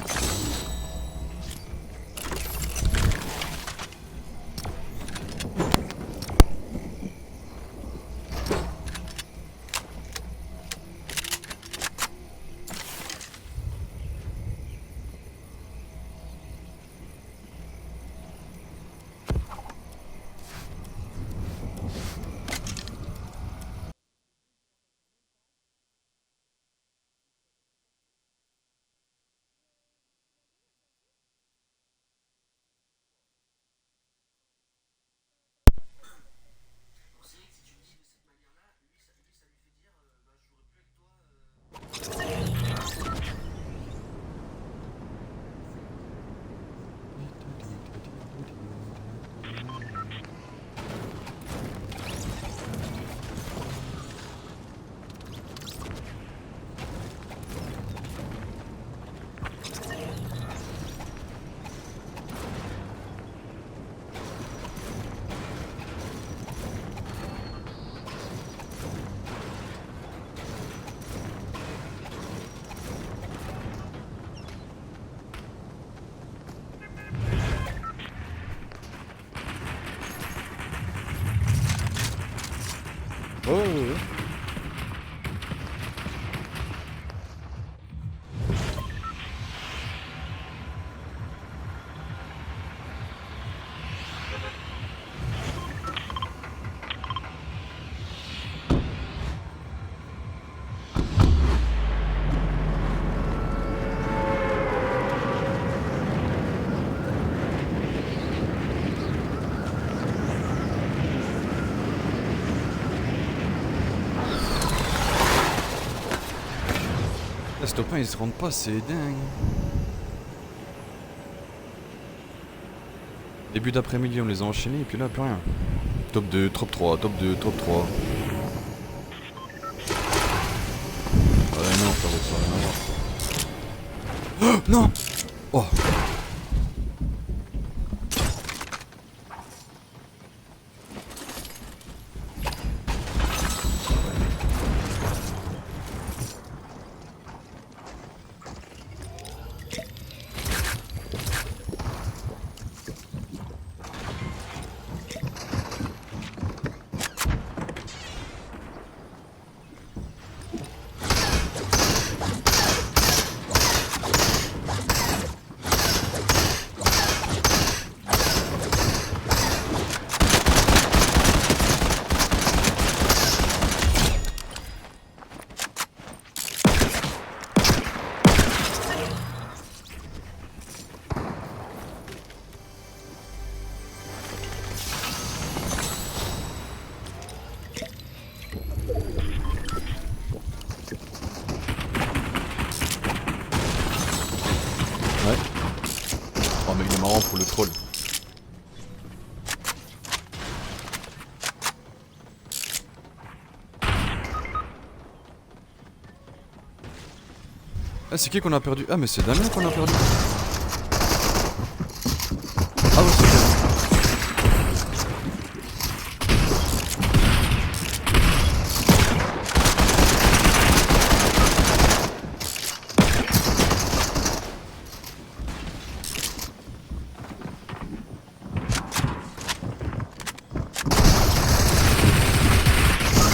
Ah, ce top 1 il se rend pas, c'est dingue. Début d'après-midi on les a enchaînés et puis là plus rien. Top 2, top 3, top 2, top 3. Ouais non frérot, ça n'a rien à voir. Oh, non. Oh. Ouais. Oh mais il est marrant pour le troll. Ah c'est qui qu'on a perdu? Ah mais c'est Damien qu'on a perdu. Ah ouais c'est Damien.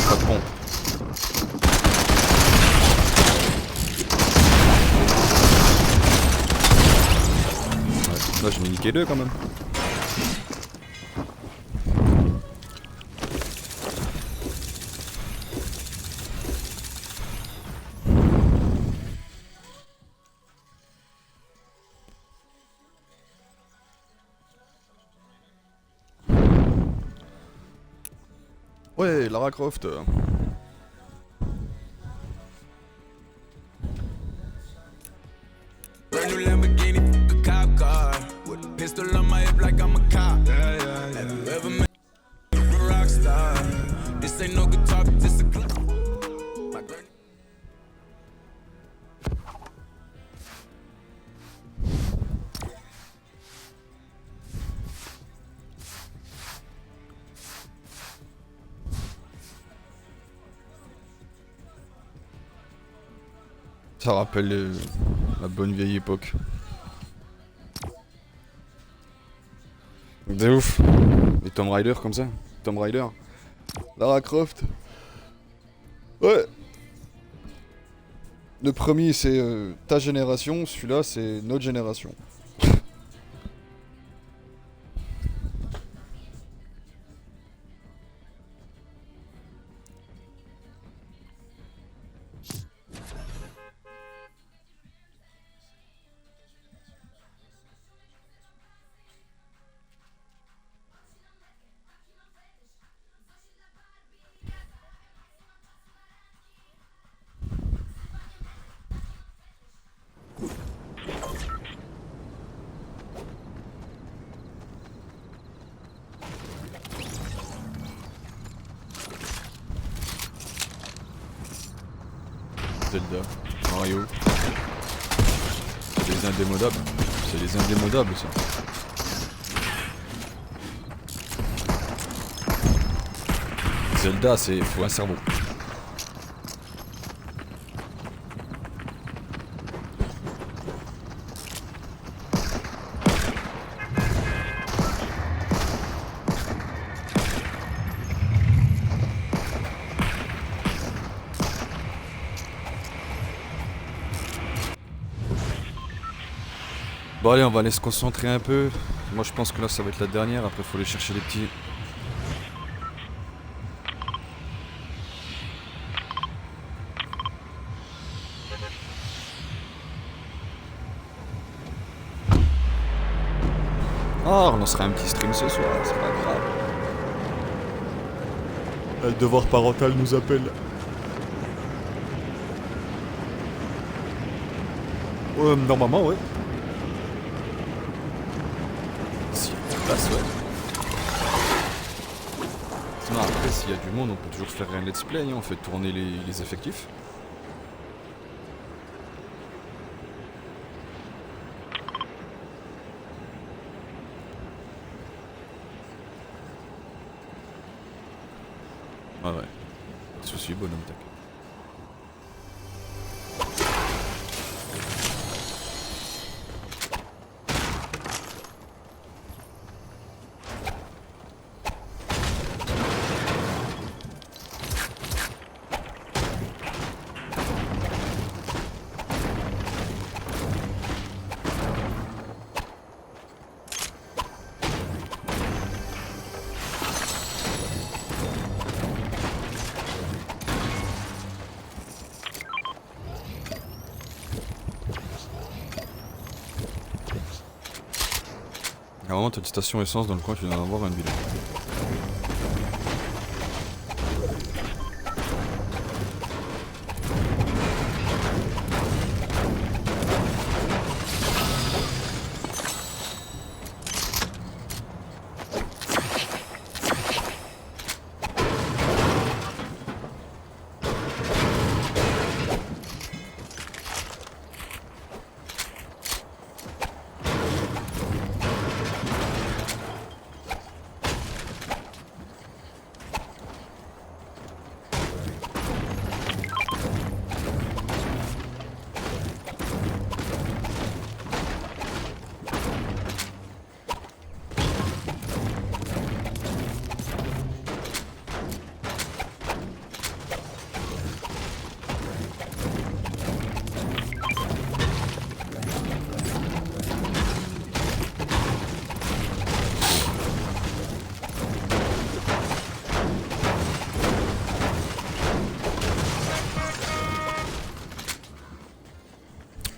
Pas de pompe. Là, je m'ai niqué deux quand même. Ouais, Lara Croft. Brand new Lamborghini, a cop car. With a pistol on my hip like I'm a cop. Have you ever met a rock star? This ain't no guitar, but this a club. My granny. Ça rappelle la bonne vieille époque. De ouf. Les Tomb Raider comme ça. Tomb Raider. Lara Croft. Ouais. Le premier c'est ta génération, celui-là c'est notre génération. Zelda, Mario. C'est les indémodables. C'est les indémodables ça. Zelda c'est faut un cerveau. Bon allez, on va aller se concentrer un peu. Moi je pense que là ça va être la dernière, après faut aller chercher les petits. Ah, on lancera un petit stream ce soir, c'est pas grave. Le devoir parental nous appelle. Normalement, ouais. Si il y a de place, ouais. Sinon, après, s'il y a du monde, on peut toujours faire un let's play, hein. On fait tourner les effectifs. Ouais, ouais. Pas de soucis, bonhomme, tac. À un moment, t'as une station essence dans le coin, tu dois en avoir une ville.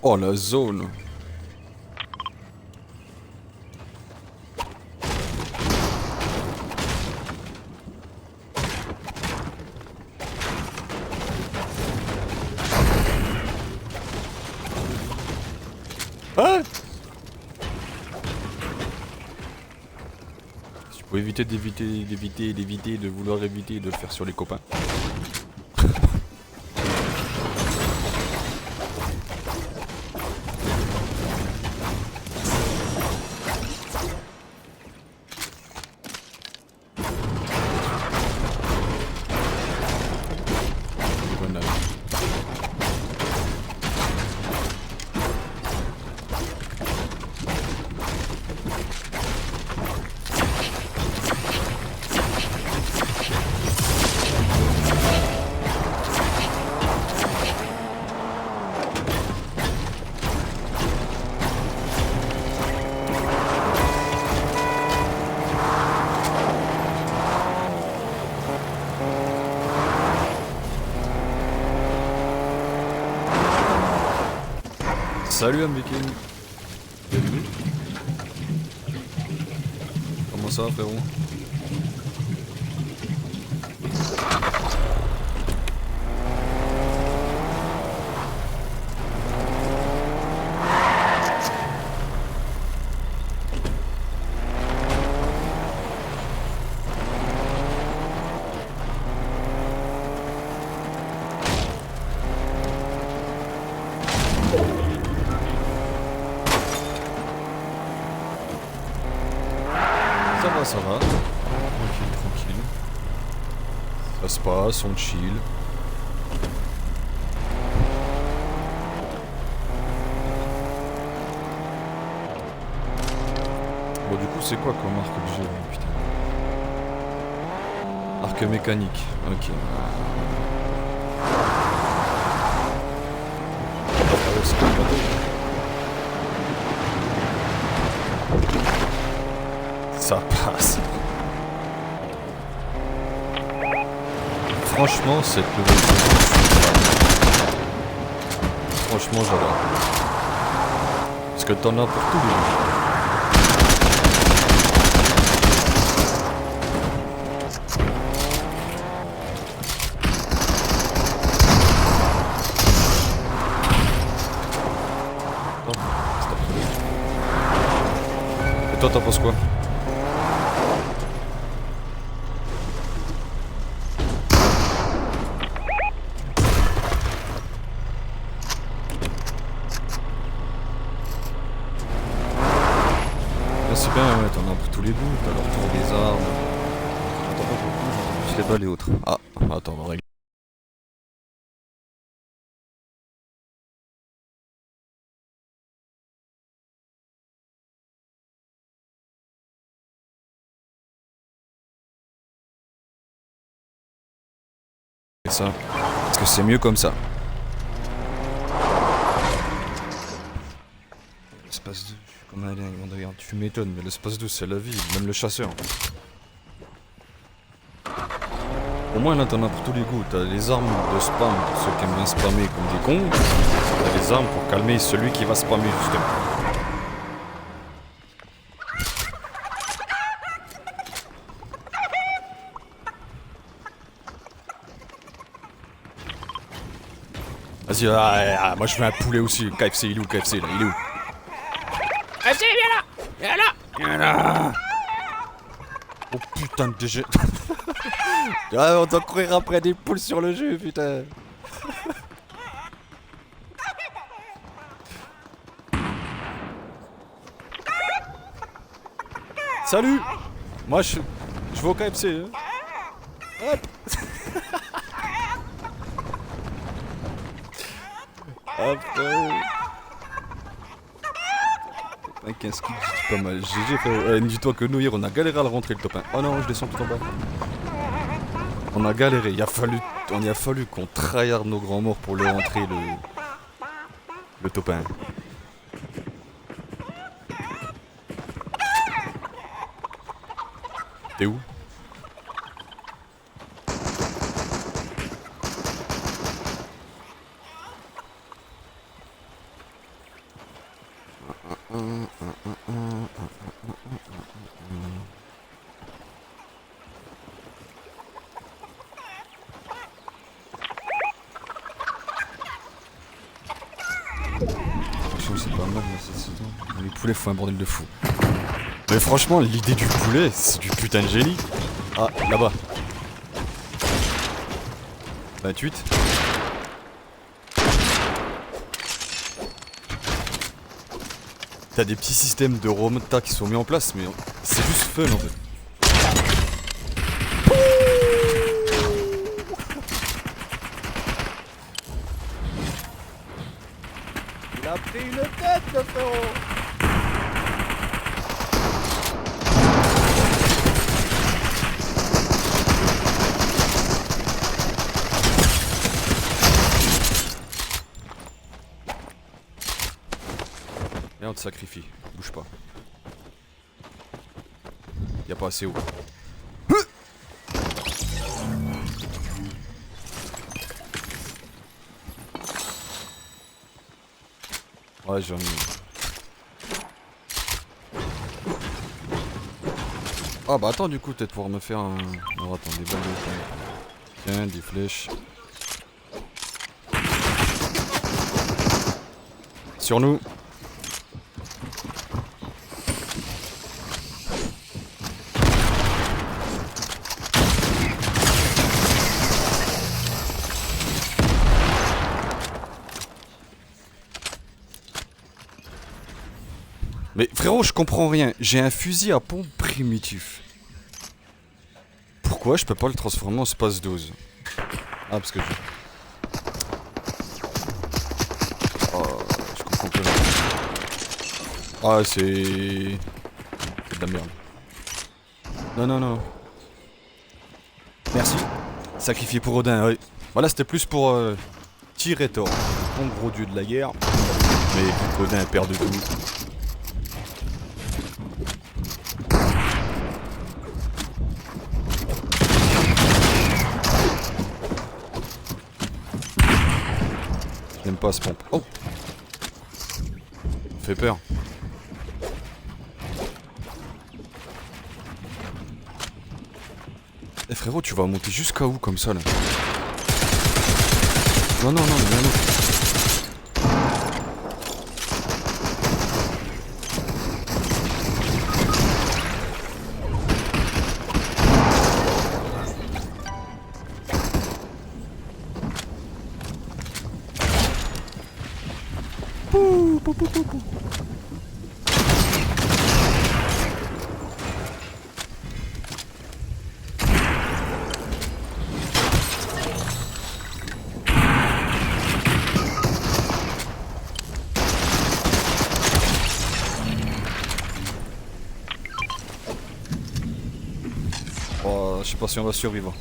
Oh la zone. Ah, tu peux éviter d'éviter, de vouloir éviter de le faire sur les copains. Salut Ambikin. Bienvenue. Comment ça va frérot? Ça va. Tranquille, tranquille. Ça se passe, on chill. Bon, du coup, c'est quoi comme arc que j'ai? Putain. Arc mécanique, ok. Ah ouais, c'est pas bateau. Ça passe. Franchement, cette nouvelle saison, franchement, j'adore. Parce que t'en as pour tous les goûts. toi t'en penses quoi? C'est bien, ouais, t'en as pour tous les goûts, t'as le retour des armes. J'entends pas beaucoup, j'entends plus les balles et autres. Ah, attends, on va régler. Ça, parce que c'est mieux comme ça. L'espace 2, je suis comme un alien, tu m'étonnes, mais l'espace 2 c'est la vie, même le chasseur. Au moins là t'en as pour tous les goûts, t'as les armes de spam pour ceux qui aiment bien spammer comme des cons, t'as les armes pour calmer celui qui va spammer justement. Vas-y, moi je veux un poulet aussi, KFC, il est où KFC là, il est où? KFC, viens là. Viens là. Oh putain de DG. Ah, on doit courir après des poules sur le jeu, putain. Salut. Moi je vais au KFC. Hein. Hop. Après... Un 15 kills, c'est pas mal. GG frérot. Dis-toi que nous hier on a galéré à le rentrer le top 1. Oh non, je descends tout en bas. On a galéré, il a fallu qu'on tryhard nos grands morts pour le rentrer le top 1. T'es où? C'est pas mal là cette saison. Les poulets font un bordel de fou. Mais franchement l'idée du poulet c'est du putain de génie. Ah là-bas. 28. T'as des petits systèmes de remonta qui sont mis en place mais c'est juste fun en fait. Il a pris une tête le frérot. Viens on te sacrifie, bouge pas. Y'a pas assez haut. Ouais j'en ai. Ah bah attends du coup peut-être pouvoir me faire un... Non attends des balles de... Tiens des flèches. Sur nous. Mais frérot, je comprends rien. J'ai un fusil à pompe primitif. Pourquoi je peux pas le transformer en space 12? Ah, parce que je... Oh, je comprends pas. Ah, c'est de la merde. Non, non, non. Merci. Sacrifié pour Odin, oui. Voilà, c'était plus pour Tyr-Rétor, mon gros dieu de la guerre. Mais Odin perd de tout. J'aime pas ce pompe. Oh! Ça me fait peur. Eh frérot, tu vas monter jusqu'à où comme ça là? Non, non, non, il y en a un autre. Pou, pou, pou, pou, pou. Oh, je sais pas si on va survivre.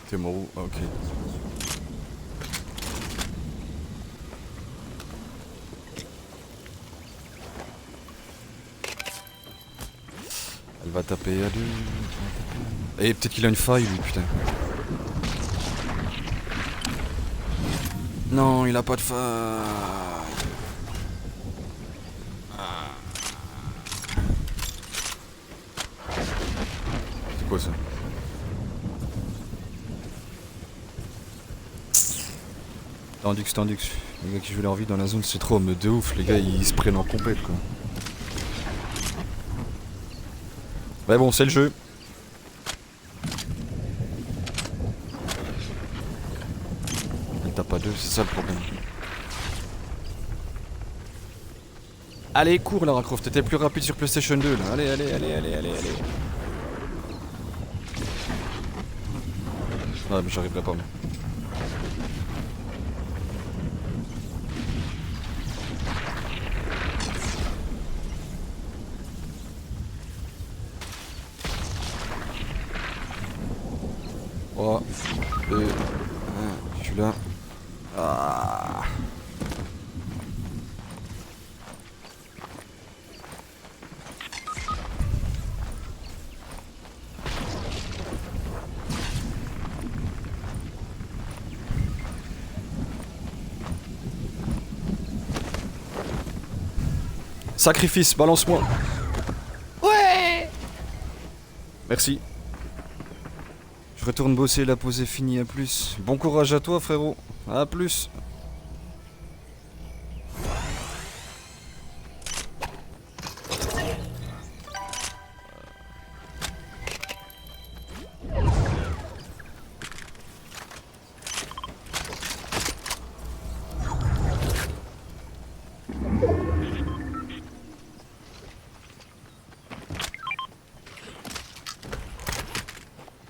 T'es mort où? Ah, ok. Elle va taper à deux. Et peut-être qu'il a une faille lui, putain. Non, il a pas de faille. C'est quoi ça? Tendux. Les gars qui jouent leur vie dans la zone, c'est trop, mais de ouf, les gars ils se prennent en compète quoi. Mais bon, c'est le jeu. Elle tape à deux, c'est ça le problème. Allez, cours Lara Croft, t'étais plus rapide sur PlayStation 2 là. Allez. Ouais, mais j'arriverai pas moi. Oh, 2, 1, je suis là. Ah. Sacrifice, balance-moi. Ouais. Merci. Je retourne bosser, la pause est finie, à plus. Bon courage à toi frérot, à plus.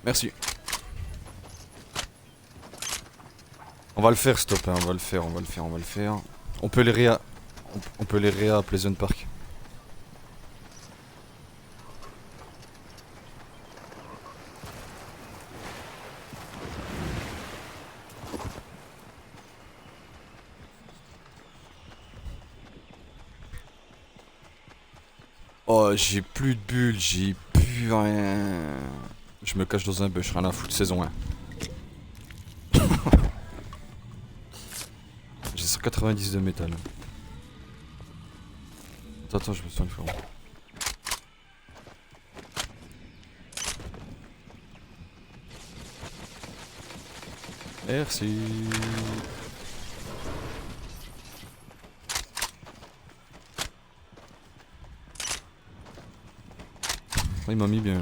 Merci. On va le faire stop, hein, on va le faire. On peut les réa... On peut les réa à Pleasant Park. Oh, j'ai plus de bulles, j'ai plus rien. Je me cache dans un bush, rien à foutre, saison 1. J'ai 190 de métal. Attends, je me soigne frérot. Merci. Il m'a mis bien là.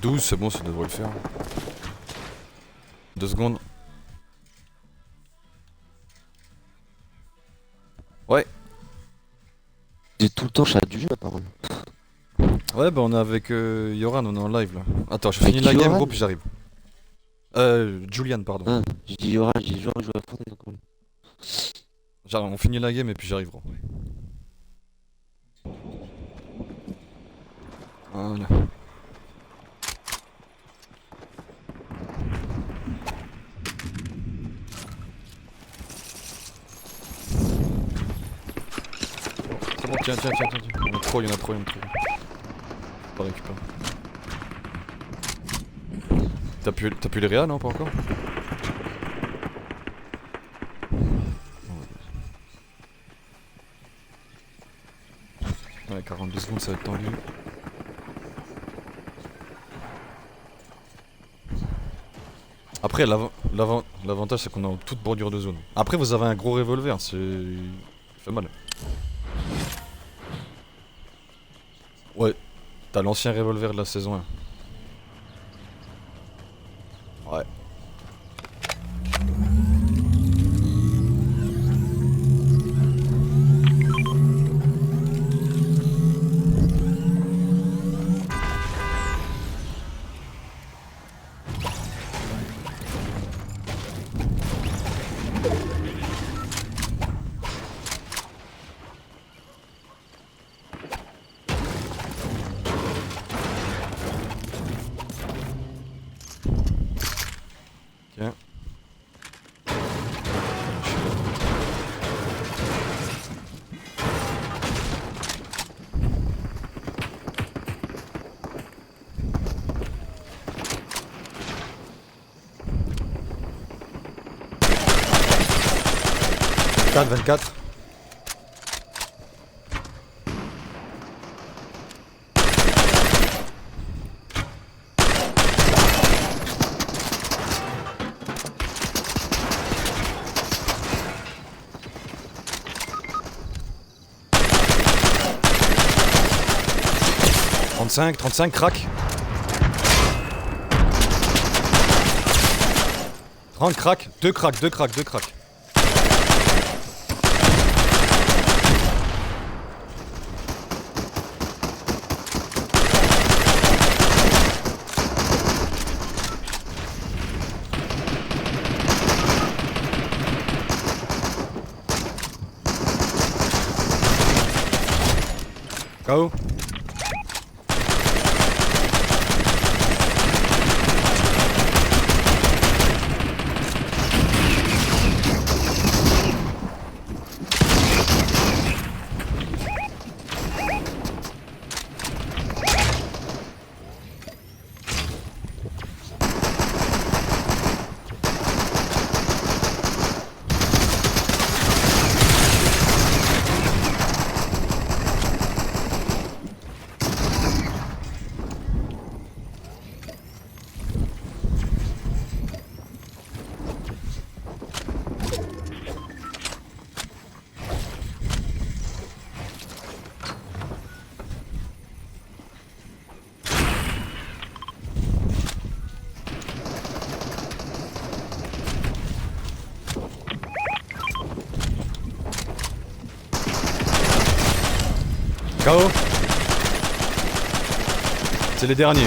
12 c'est bon, ça devrait le faire. 2 secondes. Ouais. J'ai tout le temps chat du jeu apparemment. Ouais bah on est avec Yoran, on est en live là. Attends, je Avec finis la game Yoran gros puis j'arrive. Julian pardon. Ah, j'ai dit Yoran, j'ai dit joué à Fortnite encore. J'arrive, on finit la game et puis j'arrive gros. Voilà. C'est bon, tiens. Il y en a trop. Pas récupérer. T'as pu les réa non pas encore? Ouais 42 secondes ça va être tendu. Après, l'avantage c'est qu'on est en toute bordure de zone. Après, vous avez un gros revolver, c'est. Il fait mal. Ouais, t'as l'ancien revolver de la saison 1. Ouais. Tiens. Quatre, 24. « 35, crack. 30 crack, 2 crack, 2 crack, 2 crack. KO. KO. C'est les derniers.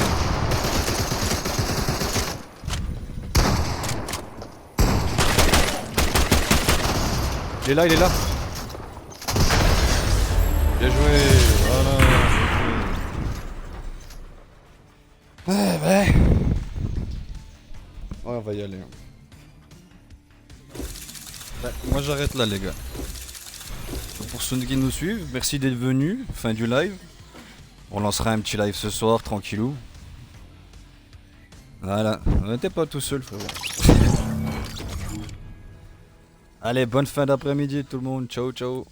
Il est là, il est là. Bien joué, voilà. Ouais. Ouais, on va y aller. Ouais, moi j'arrête là les gars. Pour ceux qui nous suivent, merci d'être venus, fin du live. On lancera un petit live ce soir, tranquillou. Voilà, t'es pas tout seul frérot. Allez, bonne fin d'après-midi tout le monde, ciao ciao.